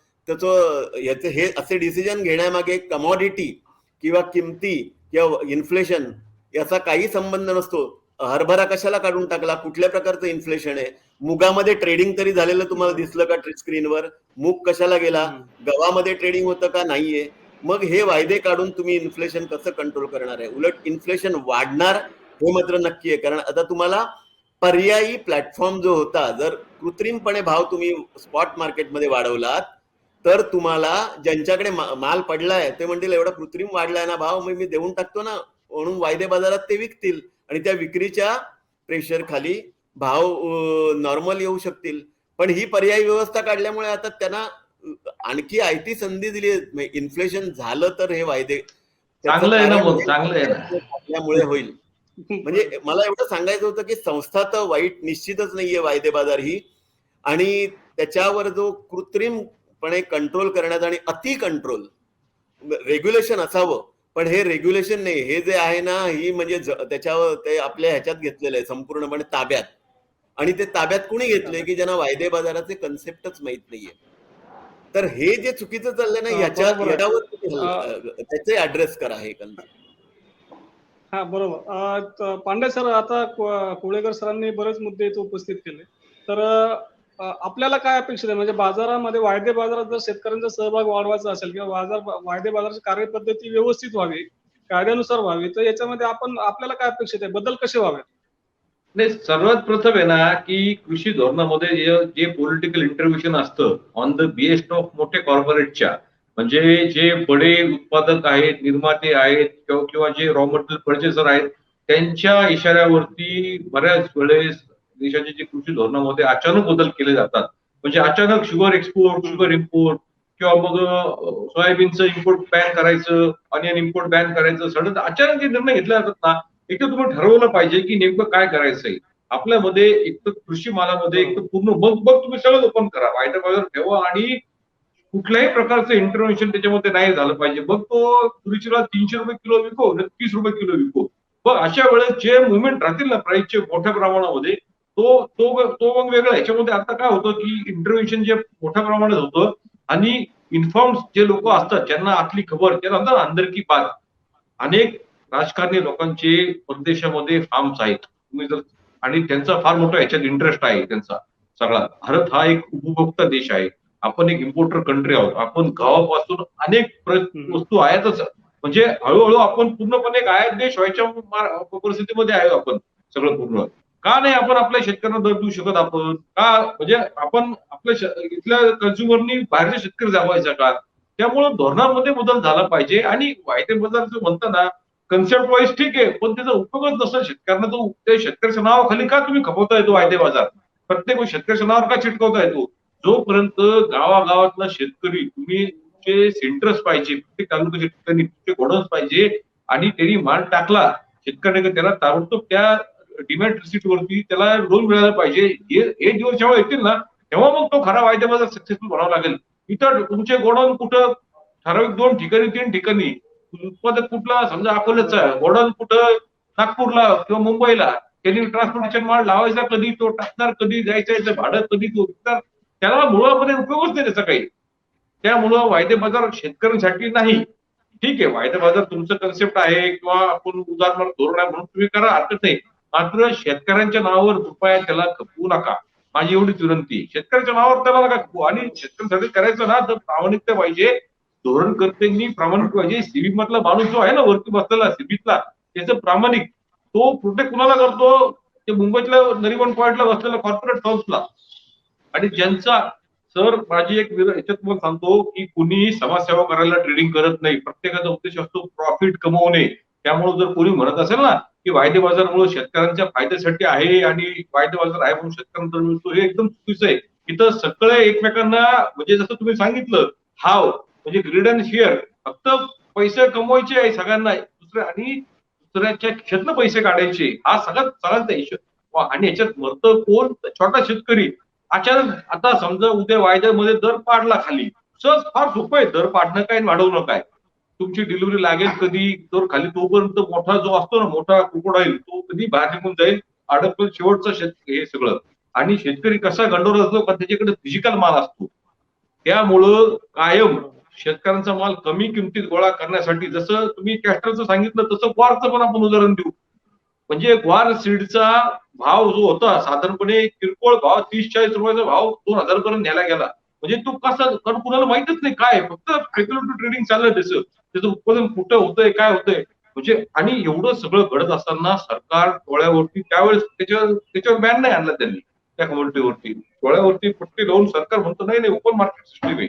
याचे हे असे डिसिजन घेण्यामागे कमॉडिटी किंवा किमती किंवा इन्फ्लेशन याचा काही संबंध नसतो. हरभरा कशाला काढून टाकला, कुठल्या प्रकारचं इन्फ्लेशन आहे, मुगामध्ये ट्रेडिंग तरी झालेलं तुम्हाला दिसलं का स्क्रीनवर, मूग कशाला गेला, गव्हामध्ये ट्रेडिंग होतं का, नाहीये. मग हे वायदे काढून तुम्ही इन्फ्लेशन कसं कंट्रोल करणार आहे. उलट इन्फ्लेशन वाढणार हे मात्र नक्की आहे. कारण आता तुम्हाला पर्यायी प्लॅटफॉर्म जो होता, जर कृत्रिमपणे भाव तुम्ही स्पॉट मार्केटमध्ये वाढवलात, तर तुम्हाला ज्यांच्याकडे माल पडलाय ते म्हणतील एवढा कृत्रिम वाढलाय ना भाव, मग मी देऊन टाकतो ना, म्हणून वायदे बाजारात ते विकतील आणि त्या विक्रीच्या प्रेशर खाली भाव नॉर्मल येऊ शकतील. पण ही पर्यायी व्यवस्था काढल्यामुळे आता त्यांना आणखी आयटी संधी दिली आहे. इन्फ्लेशन झालं तर हे वायदे त्याचं चांगलं आहे ना, कारण मग हे चांगलं आहे ना. आपल्यामुळे होईल. म्हणजे मला एवढं सांगायचं होतं की संस्था तर वाईट निश्चितच नाहीये वायदे बाजार ही, आणि त्याच्यावर जो कृत्रिमपणे कंट्रोल करण्यात आणि अति कंट्रोल रेग्युलेशन असावं, पण हे रेग्युलेशन नाही, हे जे आहे ना ही म्हणजे त्याच्यावर ते आपल्या ह्याच्यात घेतलेलं आहे संपूर्णपणे ताब्यात. आणि ते ताब्यात कुणी घेतले की ज्यांना वायदे बाजाराचे कन्सेप्टच माहित नाहीये. तर हे जे चुकीचं चाललंय ना बरोबर आहे. याच्यावर त्याचे ऍड्रेस करा हे कन्सेप्ट. हा बरोबर. पांडे सर, आता कोळेकर सरांनी बरेच मुद्दे इथे उपस्थित केले. तर आपल्याला काय अपेक्षित आहे, म्हणजे बाजारामध्ये वायदे बाजारात जर शेतकऱ्यांचा सहभाग वाढवायचा असेल किंवा वायदे बाजाराची कार्यपद्धती व्यवस्थित व्हावी, कायद्यानुसार व्हावी, तर याच्यामध्ये आपल्याला काय अपेक्षित आहे, बदल कसे व्हावे? नाही, सर्वात प्रथम आहे ना की कृषी धोरणामध्ये जे पॉलिटिकल इंटरव्हेन्शन असतं ऑन द बेस्ड ऑफ मोठे कॉर्पोरेटच्या, म्हणजे जे बडे उत्पादक आहेत, निर्माते आहेत किंवा जे रॉ मटेरियल पर्चेसर आहेत, त्यांच्या इशाऱ्यावरती बऱ्याच वेळेस देशाचे जे कृषी धोरणामध्ये अचानक बदल केले जातात. म्हणजे अचानक शुगर एक्सपोर्ट, शुगर इम्पोर्ट, किंवा मग सोयाबीनचं इम्पोर्ट बॅन करायचं, ऑनियन इम्पोर्ट बॅन करायचं, सडन अचानक जे निर्णय घेतले जातात ना, एक तर तुम्ही ठरवलं पाहिजे की नेमकं काय करायचंय आपल्यामध्ये. एक तर कृषी मालामध्ये एक तर पूर्ण मग तुम्ही सगळं ओपन करा, वायदा बाजार ठेवा, आणि कुठल्याही प्रकारचं इंटरव्हेन्शन त्याच्यामध्ये नाही झालं पाहिजे. मग तो तुरीची डाळ 300 रुपये किलो विको, 30 रुपये किलो विको. मग अशा वेळेस जे मुवमेंट राहतील ना प्राइसचे मोठ्या प्रमाणामध्ये, तो तो तो मग वेगळा. याच्यामध्ये आता काय होतं की इंटरव्हेन्शन जे मोठ्या प्रमाणात होतं, आणि इन्फॉर्म जे लोक असतात ज्यांना आतली खबर, ते म्हणतात अंदरकी बात. अनेक राजकारणी लोकांचे परदेशामध्ये फार्म्स आहेत, तुम्ही जर, आणि त्यांचा फार मोठा याच्यात इंटरेस्ट आहे त्यांचा सगळा. भारत हा एक उपभोक्ता देश आहे, आपण एक इम्पोर्टर कंट्री आहोत. आपण गावापासून अनेक वस्तू आयातच, म्हणजे हळूहळू आपण पूर्णपणे एक आयात देश व्हायच्या परिस्थितीमध्ये आहे आपण सगळं पूर्ण. का नाही आपण आपल्या शेतकऱ्यांना दर देऊ शकत? आपण का, म्हणजे आपण आपल्या इथल्या कन्झ्युमरनी बाहेरचे शेतकरी जगवायचा का? त्यामुळे धोरणामध्ये बदल झाला पाहिजे. आणि वायदे बाजार जो म्हणता ना, कन्सेप्ट वाईज ठीक आहे, पण त्याचा उपयोगच नसेल शेतकऱ्यांना, तो त्या शेतकऱ्याच्या नावाखाली का तुम्ही खपवता येतो वायदे बाजार? प्रत्येक शेतकऱ्याच्या नावावर का चिटकवता येतो? जोपर्यंत गावागावातला शेतकरी, तुम्ही तुमचे सेंटर्स पाहिजे, प्रत्येक तालुक्याच्या ठिकाणी तुमचे गोडाऊन्स पाहिजे, आणि त्यांनी माल टाकला शेतकऱ्याने, त्याला ताबडतोब त्या डिमॅट रिसिप्टवरती त्याला लोन मिळालं पाहिजे. हे दिवस जेव्हा येतील ना, तेव्हा मग तो खरा वायदे बाजार सक्सेसफुल बनावा लागेल. इतर तुमचे गोडाऊन कुठं, ठराविक 2 ठिकाणी 3 ठिकाणी, उत्पादक कुठला, समजा अकोल्याचा गोडाऊन कुठं, नागपूरला किंवा मुंबईला, त्यांनी ट्रान्सपोर्टेशन माल लावायचा कधी, तो टाकणार कधी, जायचं भाडं कधी, तो विकणार, त्याला मुळामध्ये उपयोगच नाही त्याचा काही. त्यामुळं वायदे बाजार शेतकऱ्यांसाठी नाही. ठीक आहे, वायदे बाजार तुमचं कन्सेप्ट आहे किंवा आपण उदाहरण धोरण आहे म्हणून तुम्ही करा, हरकत नाही. मात्र शेतकऱ्यांच्या नावावर रुपया त्याला खपवू नका, माझी एवढीच विनंती. शेतकऱ्याच्या नावावर त्याला नका खपवू. आणि शेतकऱ्यांसाठी करायचं ना तर प्रामाणिकता पाहिजे, धोरणकर्त्यांनी प्रामाणिक पाहिजे. सिबी मधला माणूस जो आहे ना वरती बसलेला सिबीतला, त्याचं प्रामाणिक, तो प्रोटेक्ट कुणाला करतो? ते मुंबईतल्या नरिमन पॉइंटला बसलेल्या कॉर्पोरेट फर्म्सला. आणि ज्यांचा, सर माझी एक याच्यात तुम्हाला सांगतो की कुणीही समाजसेवा करायला ट्रेडिंग करत नाही. प्रत्येकाचा उद्देश असतो प्रॉफिट कमवणे. त्यामुळे जर कोणी म्हणत असेल ना की वायदे बाजारमुळे शेतकऱ्यांच्या फायद्यासाठी आहे आणि वायदे बाजार आहे म्हणून शेतकऱ्यांना मिळतो, हे एकदम चुकीचं आहे. इथं सगळे एकमेकांना, म्हणजे जसं तुम्ही सांगितलं, हाव म्हणजे ग्रीड अँड शेअर, फक्त पैसे कमवायचे आहे सगळ्यांना, आणि दुसऱ्याच्या खिशातनं पैसे काढायचे, हा सगळ्यांचा हिशोब. आणि याच्यात मरतं कोण? छोटा शेतकरी. अचानक आता समजा उद्या वायद्यामध्ये दर पाडला खाली, सहज फार सोपं आहे, दर पाडणं काय वाढवणं काय. तुमची डिलिव्हरी लागेल कधी, दर खाली तोपर्यंत मोठा जो असतो ना, मोठा क्रोकोडाईल, तो कधी बाहेर निघून जाईल, अडकल शेवटचं हे सगळं. आणि शेतकरी कसा गंडोर असतो का, त्याच्याकडे फिजिकल माल असतो. त्यामुळं कायम शेतकऱ्यांचा माल कमी किमतीत गोळा करण्यासाठी, जसं तुम्ही कॅस्टरचं सांगितलं तसं ग्वारचं पण आपण उदाहरण देऊ. म्हणजे ग्वार सीडचा भाव जो होता साधारणपणे किरकोळ भाव 30-40 रुपयाचा भाव 2000 पर्यंत न्यायला गेला. म्हणजे तो कसा, कारण कुणाला माहितच नाही काय, फक्त स्पेक्युलेटिव्ह ट्रेडिंग चाललंय त्याचं उत्पादन कुठं होतंय, काय होतंय. म्हणजे आणि एवढं सगळं घडत असताना सरकार डोळ्यावरती, त्यावेळेस त्याच्यावर बॅन नाही आणला त्यांनी, त्या कम्युनिटीवरती डोळ्यावरती पट्टी लावून सरकार म्हणतो नाही नाही ओपन मार्केट सिस्टीम आहे.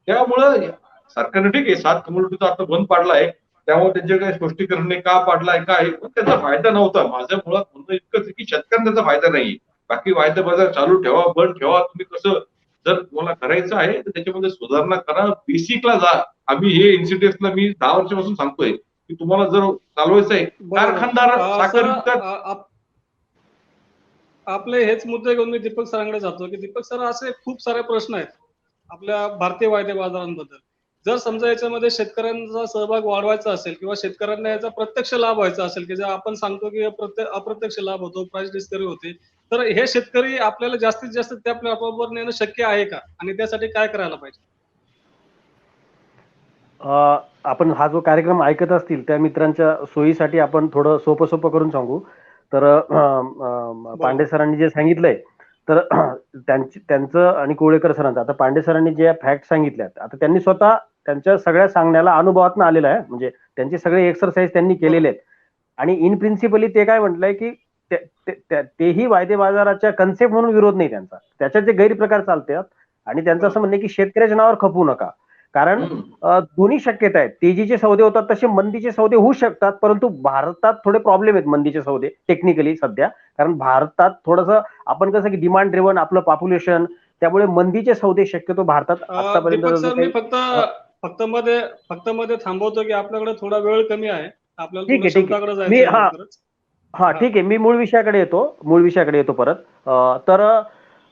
त्यामुळं सरकारने ठीक आहे 7 कम्युनिटीचा आता बंद पाडलाय, त्यामुळे त्यांचे काही स्पष्टीकरण का पाडलाय काय, पण त्याचा फायदा नव्हता. माझ्या मुळात म्हणणं इतकंच की शेतकऱ्यांना त्याचा फायदा नाही. बाकी वायदे बाजार चालू ठेवा, बंद ठेवा, तुम्ही कसं जर तुम्हाला करायचं आहे तर त्याच्यामध्ये सुधारणा करा, बेसिकला जा. आम्ही हे इन्सिडेंट्सला मी 10 वर्षापासून सांगतोय की तुम्हाला जर चालवायचं आहे, बरोबर. कारखानदार साखर सर, विकतात. आपले हेच मुद्दे घेऊन मी दीपक सरांकडे जातो की दीपक सर, असे खूप सारे प्रश्न आहेत आपल्या भारतीय वायदे बाजारांबद्दल. जर समजा याच्यामध्ये शेतकऱ्यांचा सहभाग वाढवायचा असेल किंवा शेतकऱ्यांना याचा प्रत्यक्ष लाभ व्हायचा असेल, की जे आपण सांगतो की अप्रत्यक्ष लाभ होतो, प्राइस डिस्कवरी होते, तर हे शेतकरी आपल्याला जास्तीत जास्त त्या प्लॅटफॉर्मवर नेणं शक्य आहे का, आणि त्यासाठी काय करायला पाहिजे? आपण हा जो कार्यक्रम ऐकत असतील त्या मित्रांच्या सोयीसाठी आपण थोडं सोपं करून सांगू. तर पांडे सरांनी जे सांगितलंय, तर त्यांचं आणि कोळेकर सरांचं, आता पांडे सरांनी जे फॅक्ट सांगितल्यात, आता त्यांनी स्वतः त्यांच्या सगळ्या सांगण्याला अनुभवातून आलेला आहे, म्हणजे त्यांचे सगळे एक्सरसाइज त्यांनी केलेले आहेत. आणि इन प्रिन्सिपली ते काय म्हटलंय की तेही वायदे बाजाराच्या कन्सेप्ट म्हणून विरोध नाही त्यांचा, त्याच्यात जे गैरप्रकार चालतात. आणि त्यांचं असं म्हणणं आहे की शेतकऱ्याच्या नावावर खपू नका, कारण दोन्ही शक्यता आहेत. तेजीचे सौदे होतात तसे मंदीचे सौदे होऊ शकतात, परंतु भारतात थोडे प्रॉब्लेम आहेत मंदीचे सौदे टेक्निकली सध्या, कारण भारतात थोडंसं आपण कसं की डिमांड ड्रिव्हन आपलं पॉप्युलेशन, त्यामुळे मंदीचे सौदे शक्यतो भारतात आतापर्यंत दीपक सर, मी फक्त मध्ये थांबवतो की आपल्याकडे थोडा वेळ कमी आहे, आपल्याला ठीक थोडं आहे. शेवटाकडे मी जायचं आहे लवकरच. ठीक आहे, मी मूळ विषयाकडे येतो परत. तर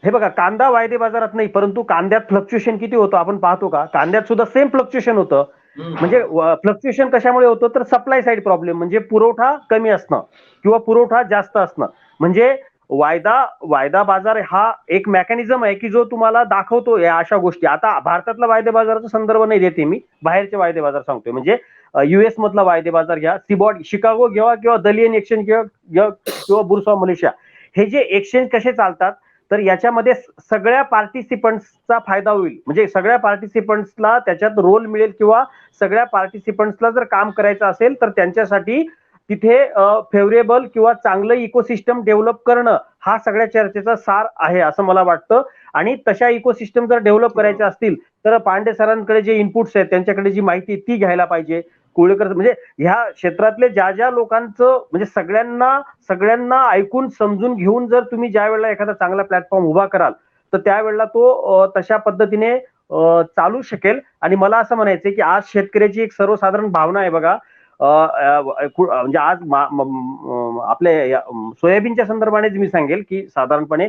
हे बघा, कांदा वायदे बाजारात नाही, परंतु कांद्यात फ्लक्च्युएशन किती होतं आपण पाहतो का? कांद्यात सुद्धा सेम फ्लक्च्युएशन होतं. म्हणजे फ्लक्च्युएशन कशामुळे होतं, तर सप्लाय साईड प्रॉब्लेम, म्हणजे पुरवठा कमी असणं किंवा पुरवठा जास्त असणं. म्हणजे वायदा बाजार हा एक मेकॅनिझम आहे की जो तुम्हाला दाखवतो या अशा गोष्टी. आता भारतातला वायदे बाजाराचा संदर्भ नाही देते मी, बाहेरचे वायदे बाजार सांगतोय. म्हणजे युएस मधला वायदे बाजार घ्या, सिबॉट शिकागो घ्या किंवा दलियन एक्सचेंज किंवा बुर्सा मलेशिया, हे जे एक्सचेंज कसे चालतात, तर याच्यामध्ये सगळ्या पार्टिसिपंट्सचा फायदा होईल. म्हणजे सगळ्या पार्टिसिपंट्सला त्याच्यात रोल मिळेल, किंवा सगळ्या पार्टिसिपंट्सला जर काम करायचं असेल तर त्यांच्यासाठी तिथे फेवरेबल किंवा चांगलं इकोसिस्टम डेव्हलप करणं हा सगळ्या चर्चेचा सार आहे असं मला वाटतं. आणि तशा इकोसिस्टम जर डेव्हलप करायच्या असतील तर पांडे सरांकडे जे इनपुट्स आहेत, त्यांच्याकडे जी माहिती ती घ्यायला पाहिजे. कोळेकर, म्हणजे ह्या क्षेत्रातले ज्या लोकांचं, म्हणजे सगळ्यांना ऐकून समजून घेऊन जर तुम्ही ज्या वेळेला एखादा चांगला प्लॅटफॉर्म उभा कराल तर त्यावेळेला तो तशा पद्धतीने चालू शकेल. आणि मला असं म्हणायचंय की आज शेतकऱ्याची एक सर्वसाधारण भावना आहे बघा. म्हणजे आज आपल्या सोयाबीनच्या संदर्भाने मी सांगेल की साधारणपणे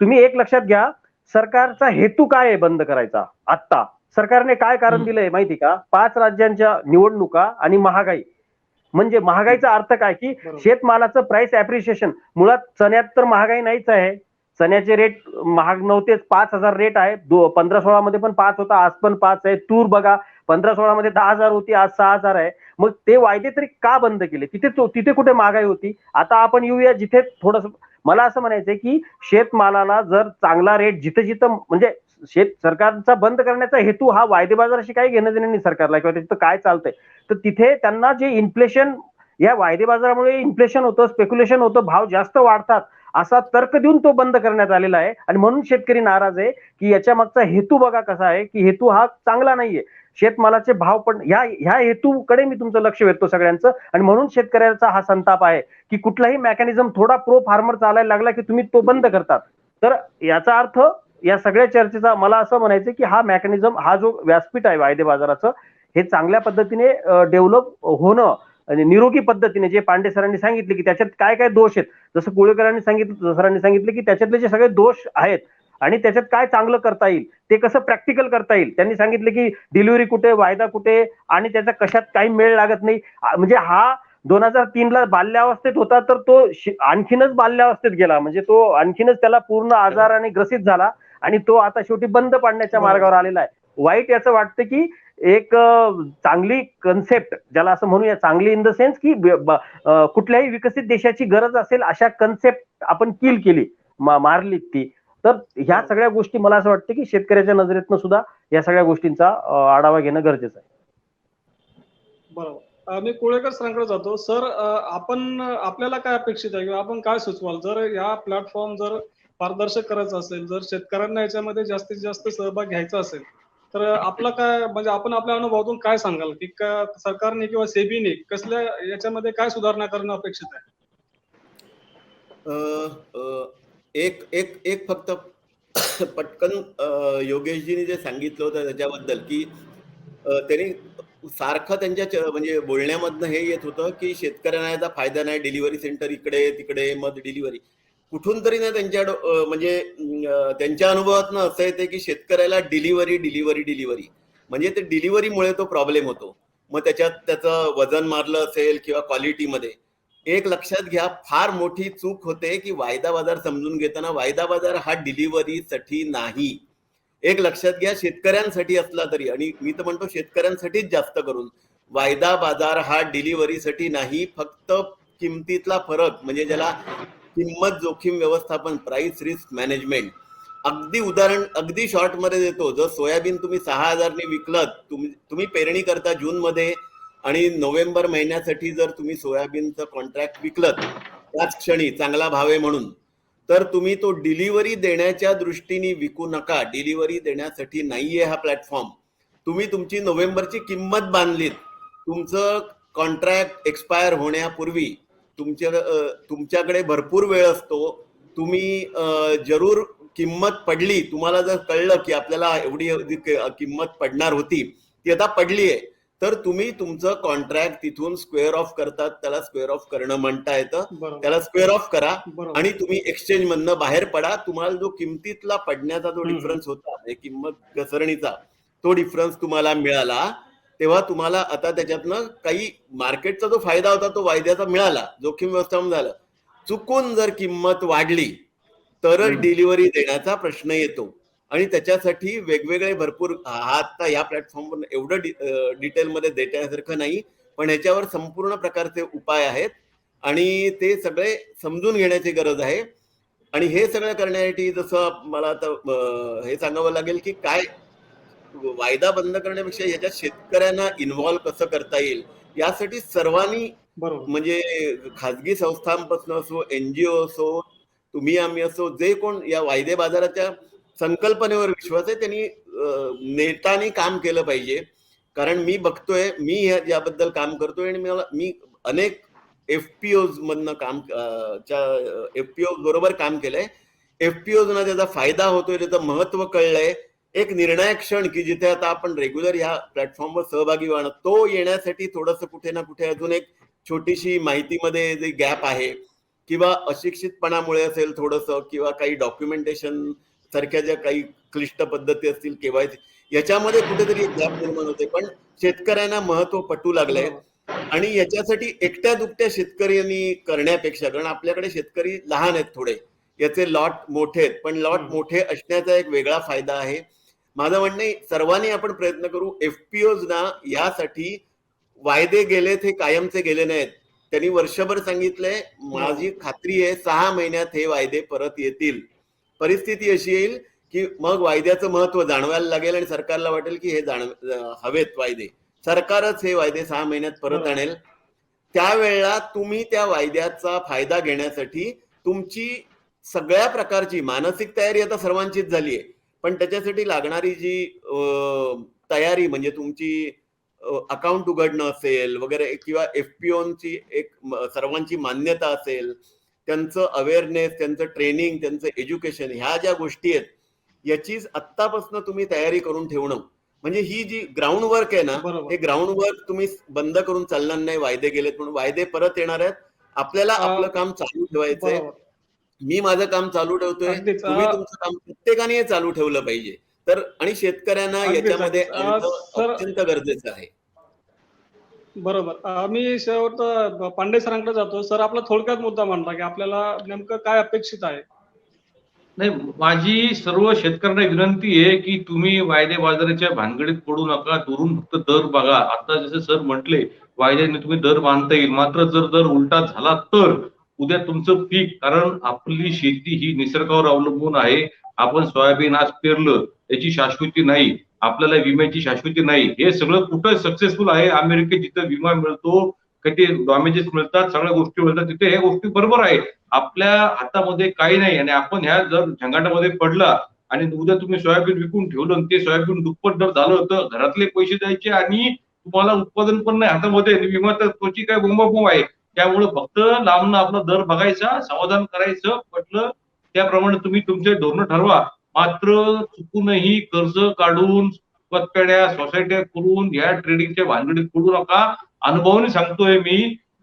तुम्ही एक लक्षात घ्या, सरकारचा हेतू काय आहे बंद करायचा. आता सरकारने काय कारण दिलंय माहिती का? 5 राज्यांच्या निवडणुका आणि महागाई. म्हणजे महागाईचा अर्थ काय की शेतमालाचं प्राइस ऍप्रिशिएशन. मुळात चण्यात तर महागाई नाहीच आहे, चण्याचे रेट महाग नव्हतेच. 5,000 रेट आहे, 15-16 मध्ये पण 5 होता, आज पण 5 आहे. तूर बघा, 15-16 मध्ये 10,000 होती, आज 6,000 आहे. मग ते वायदे तरी का बंद केले? तिथे कुठे महागाई होती? आता आपण येऊया जिथे थोडस, मला असं म्हणायचंय की शेतमालाला जर चांगला रेट जिथं म्हणजे सरकारचा बंद करण्याचा हेतू हा वायदे बाजाराशी काही घेणं देणं नाही सरकारला, किंवा तिथं काय चालतंय, तर तिथे त्यांना जे इन्फ्लेशन, या वायदे बाजारामुळे इन्फ्लेशन होतं, स्पेक्युलेशन होतं, भाव जास्त वाढतात असा तर्क देऊन तो बंद करण्यात आलेला आहे. आणि म्हणून शेतकरी नाराज आहे की याच्या मागचा हेतू बघा कसा आहे, की हेतू हा चांगला नाहीये. शेतमालाचे भाव पण ह्या हेतूकडे मी तुमचं लक्ष वेधतो सगळ्यांचं. आणि म्हणून शेतकऱ्याचा हा संताप आहे की कुठलाही मेकॅनिझम थोडा प्रो फार्मर चालायला लागला की तुम्ही तो बंद करतात. तर याचा अर्थ या सगळ्या चर्चेचा मला असं म्हणायचं की हा मेकॅनिझम, हा जो व्यासपीठ आहे वायदे बाजाराचं, हे चांगल्या पद्धतीने डेव्हलप होणं आणि निरोगी पद्धतीने, जे पांडे सरांनी सांगितले की त्याच्यात काय काय दोष आहेत, जसं कोळेकरांनी सांगितलं, सरांनी सांगितलं की त्याच्यातले जे सगळे दोष आहेत आणि त्याच्यात काय चांगलं करता येईल, ते कसं प्रॅक्टिकल करता येईल. त्यांनी सांगितलं की डिलिव्हरी कुठे, वायदा कुठे, आणि त्याचा कशात काही मेळ लागत नाही. म्हणजे हा 2003 ला बाल्यावस्थेत होता, तर तो आणखीनच बाल्यावस्थेत गेला. म्हणजे तो आणखीनच त्याला पूर्ण आजाराने ग्रसित झाला आणि तो आता शेवटी बंद पाडण्याच्या मार्गावर आलेला आहे. वाईट याचं वाटतं की एक चांगली कन्सेप्ट, ज्याला असं म्हणूया, चांगली इन द सेन्स की कुठल्याही विकसित देशाची गरज असेल अशा कन्सेप्ट आपण किल केली, मारली ती. तर ह्या सगळ्या गोष्टी मला असं वाटतं की शेतकऱ्याच्या नजरेतनं सुद्धा या सगळ्या गोष्टींचा आढावा घेणं गरजेचं आहे. बरोबर. मी कोळेकर सरांकडे जातो. सर, आपल्याला काय अपेक्षित आहे किंवा आपण काय सुचवाल, जर या प्लॅटफॉर्म जर पारदर्शक करायचं असेल, जर शेतकऱ्यांना याच्यामध्ये जास्तीत जास्त सहभाग घ्यायचा असेल, तर आपलं काय, म्हणजे आपण आपल्या अनुभवातून काय सांगाल की सरकारने किंवा सेबीने कसल्या याच्यामध्ये काय सुधारणा करणं अपेक्षित आहे? एक एक एक फक्त पटकन योगेशजींनी जे सांगितलं होतं त्याच्याबद्दल, की त्यांनी सारखं त्यांच्या म्हणजे बोलण्यामधनं हे येत होतं, की शेतकऱ्यांना याचा फायदा नाही, डिलिव्हरी सेंटर इकडे तिकडे, मग डिलिव्हरी कुठून तरी ना त्यांच्या म्हणजे त्यांच्या अनुभवातनं असं येते की शेतकऱ्याला डिलिव्हरी म्हणजे ते डिलिव्हरीमुळे तो प्रॉब्लेम होतो. मग त्याच्यात त्याचं वजन मारलं असेल किंवा क्वालिटीमध्ये. एक लक्षात घ्या, फार मोठी चूक होते की वायदा बाजार समजून घेताना वायदा बाजार हा डिलिव्हरीसाठी नाही. एक लक्षात घ्या, शेतकऱ्यांसाठी असला तरी, आणि मी तर म्हणतो शेतकऱ्यांसाठीच जास्त करून, वायदा बाजार हा डिलिव्हरीसाठी नाही, फक्त किमतीतला फरक म्हणजे ज्याला किंमत जोखीम व्यवस्थापन, प्राइस रिस्क मॅनेजमेंट. अगदी उदाहरण अगदी शॉर्ट मध्ये देतो. जर सोयाबीन तुम्ही 6,000 ने विकलत, तुम्ही पेरणी करता जून मध्ये आणि नोव्हेंबर महिन्यासाठी जर तुम्ही सोयाबीनचं कॉन्ट्रॅक्ट विकलत त्याच क्षणी चांगला भाव आहे म्हणून, तर तुम्ही तो डिलिव्हरी देण्याच्या दृष्टीने विकू नका. डिलिव्हरी देण्यासाठी नाहीये हा प्लॅटफॉर्म. तुम्ही तुमची नोव्हेंबरची किंमत बांधलीत, तुमचं कॉन्ट्रॅक्ट एक्सपायर होण्यापूर्वी तुमच्याकडे भरपूर वेळ असतो. तुम्ही जरूर किंमत पडली, तुम्हाला जर कळलं की आपल्याला एवढी किंमत पडणार होती, ती आता पडली आहे, तर तुम्ही तुमचं कॉन्ट्रॅक्ट तिथून स्क्वेअर ऑफ करतात. त्याला स्क्वेअर ऑफ करणं म्हणता येतं. त्याला स्क्वेअर ऑफ करा आणि तुम्ही एक्सचेंज मधनं बाहेर पडा. तुम्हाला जो किमतीतला पडण्याचा जो डिफरन्स होता, किंमत घसरणीचा, तो डिफरन्स तुम्हाला मिळाला, तेव्हा तुम्हाला आता त्याच्यातनं काही मार्केटचा जो फायदा होता तो वायद्याचा मिळाला, जोखीम व्यवस्थापन झालं. चुकून जर किंमत वाढली तरच डिलिव्हरी देण्याचा प्रश्न येतो. आणि त्याच्यासाठी वेगवेगळे भरपूर, आता या प्लॅटफॉर्मवर एवढं डिटेलमध्ये देण्यासारखं नाही, पण ह्याच्यावर संपूर्ण प्रकारचे उपाय आहेत आणि ते सगळे समजून घेण्याची गरज आहे. आणि हे सगळं करण्यासाठी जसं मला आता हे सांगावं लागेल की काय वायदा बंद करण्यापेक्षा याच्यात शेतकऱ्यांना इन्व्हॉल्व्ह कसं करता येईल, यासाठी सर्वांनी, म्हणजे खाजगी संस्थांपासून असो, एनजीओ असो, तुम्ही आम्ही असो, जे कोण या वायदे बाजाराच्या संकल्पनेवर विश्वास आहे त्यांनी नेटाने काम केलं पाहिजे. कारण मी बघतोय, मी याबद्दल काम करतोय आणि मी अनेक एफपीओज मधनं एफपीओ बरोबर काम केलंय. एफपीओज ना त्याचा फायदा होतोय, त्याचं महत्व कळलंय. एक निर्णायक क्षण की जिथे आता आपण रेग्युलर ह्या प्लॅटफॉर्मवर सहभागी व्हावं, तो येण्यासाठी थोडंसं कुठे ना कुठे अजून एक छोटीशी माहितीमध्ये जे गॅप आहे, किंवा अशिक्षितपणामुळे असेल थोडंसं, किंवा काही डॉक्युमेंटेशन सारख्या ज्या काही क्लिष्ट पद्धती असतील केवायसी, याच्यामध्ये कुठेतरी एक गॅप निर्माण होते. पण शेतकऱ्यांना महत्व पटू लागलंय आणि याच्यासाठी एकट्या दुकट्या शेतकऱ्यांनी करण्यापेक्षा, कारण आपल्याकडे शेतकरी लहान आहेत थोडे, याचे लॉट मोठे आहेत, पण लॉट मोठे असण्याचा एक वेगळा फायदा आहे. माझं म्हणणं, सर्वांनी आपण प्रयत्न करू. एफपीओज ना यासाठी वायदे गेलेत, हे कायमचे गेले नाहीत. त्यांनी वर्षभर सांगितलंय, माझी खात्री आहे 6 महिन्यात हे वायदे परत येतील. परिस्थिती अशी येईल की मग वायद्याचं महत्व जाणवायला लागेल आणि सरकारला वाटेल की हे हवेत वायदे, सरकारच हे वायदे 6 महिन्यात परत आणेल. त्यावेळेला तुम्ही त्या वायद्याचा फायदा घेण्यासाठी तुमची सगळ्या प्रकारची मानसिक तयारी आता सर्वांचीच झाली आहे, पण त्याच्यासाठी लागणारी जी तयारी, म्हणजे तुमची अकाउंट उघडणं असेल वगैरे, किंवा एफपीओची एक सर्वांची मान्यता असेल, त्यांचं अवेअरनेस, त्यांचं ट्रेनिंग, त्यांचं एज्युकेशन, ह्या ज्या गोष्टी आहेत, याची आत्तापासून तुम्ही तयारी करून ठेवणं, म्हणजे ही जी ग्राउंड वर्क आहे ना, हे ग्राउंड वर्क तुम्ही बंद करून चालणार नाही. वायदे गेलेत म्हणून वायदे परत येणार आहेत. आपल्याला आपलं काम चालू ठेवायचंय. मी माझं काम चालू ठेवतोय, तुम्ही तुमचं काम, प्रत्येकाने हे चालू ठेवलं पाहिजे. तर आणि शेतकऱ्यांना याच्यामध्ये अत्यंत गरजेचं आहे. बरोबर. मी शेवट पांडे सरांकडे जातो. सर, आपला थोडक्यात मुद्दा मांडला की आपल्याला नेमकं काय अपेक्षित आहे. नाही, माझी सर्व शेतकऱ्यांना विनंती आहे की तुम्ही वायदे बाजाराच्या भानगडीत पडू नका. दुरून फक्त दर बघा. आता जसे सर म्हटले, वायद्याने तुम्ही दर बांधता येईल, मात्र जर दर उलटा झाला तर उद्या तुमचं पीक, कारण आपली शेती ही निसर्गावर अवलंबून आहे. आपण सोयाबीन आज पेरलं, त्याची शाश्वती नाही, आपल्याला विम्याची शाश्वती नाही. हे सगळं कुठं सक्सेसफुल आहे? अमेरिकेत जिथं विमा मिळतो, काही डॅमेजेस मिळतात, सगळ्या गोष्टी मिळतात, तिथे ह्या गोष्टी बरोबर आहे. आपल्या हातामध्ये काही नाही आणि आपण ह्या जर झंगाटामध्ये पडला आणि उद्या तुम्ही सोयाबीन विकून ठेवलं, ते सोयाबीन दुप्पट दर झालं, तर घरातले पैसे द्यायचे आणि तुम्हाला उत्पादन पण नाही हातामध्ये, विमा तर त्वची काय बोंबाबोंब आहे. त्यामुळे फक्त लांबनं आपला दर बघायचा, समाधान करायचं, पटलं त्याप्रमाणे तुम्ही तुमचे धोरण ठरवा. मात्र चुकूनही कर्ज काढून पतपेढ्या सोसायट्या करून या ट्रेडिंगच्या भानगडीत पडू नका. अनुभवाने सांगतोय मी,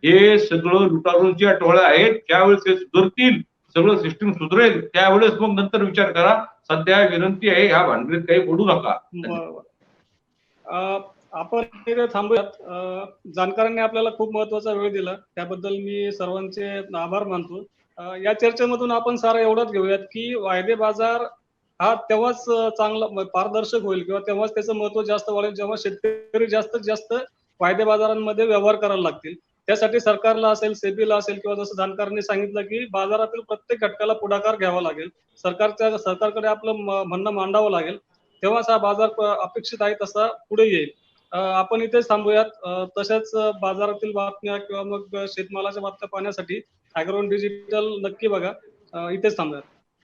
हे सगळं लुटारूंची टोळ्या आहेत. ज्यावेळेस ते सुधारतील, सगळं सिस्टीम सुधरेल, त्यावेळेस मग नंतर विचार करा. सध्या विनंती आहे, ह्या भानगडीत काही पडू नका. बरोबर. आपण इथे थांबूयात. जाणकारांनी आपल्याला खूप महत्वाचा वेळ दिला, त्याबद्दल मी सर्वांचे आभार मानतो. या चर्चेमधून आपण सारं एवढंच घेऊयात की वायदे बाजार हा तेव्हाच चांगला पारदर्शक होईल किंवा तेव्हाच त्याचं महत्व जास्त वाढेल जेव्हा शेतकरी जास्तीत जास्त वायदे बाजारांमध्ये व्यवहार करायला लागतील. त्यासाठी सरकारला असेल, सेबीला असेल किंवा जसं जाणकारांनी सांगितलं की बाजारातील प्रत्येक घटकाला पुढाकार घ्यावा लागेल, सरकारकडे आपलं म्हणणं मांडावं लागेल, तेव्हाच हा बाजार अपेक्षित आहे तसा पुढे येईल. आपण इथेच थांबूयात. तशाच बाजारातील बातम्या किंवा मग शेतमालाच्या बातम्या पाहण्यासाठी अॅग्रोवन डिजिटल नक्की बघा. इथेच थांबूयात.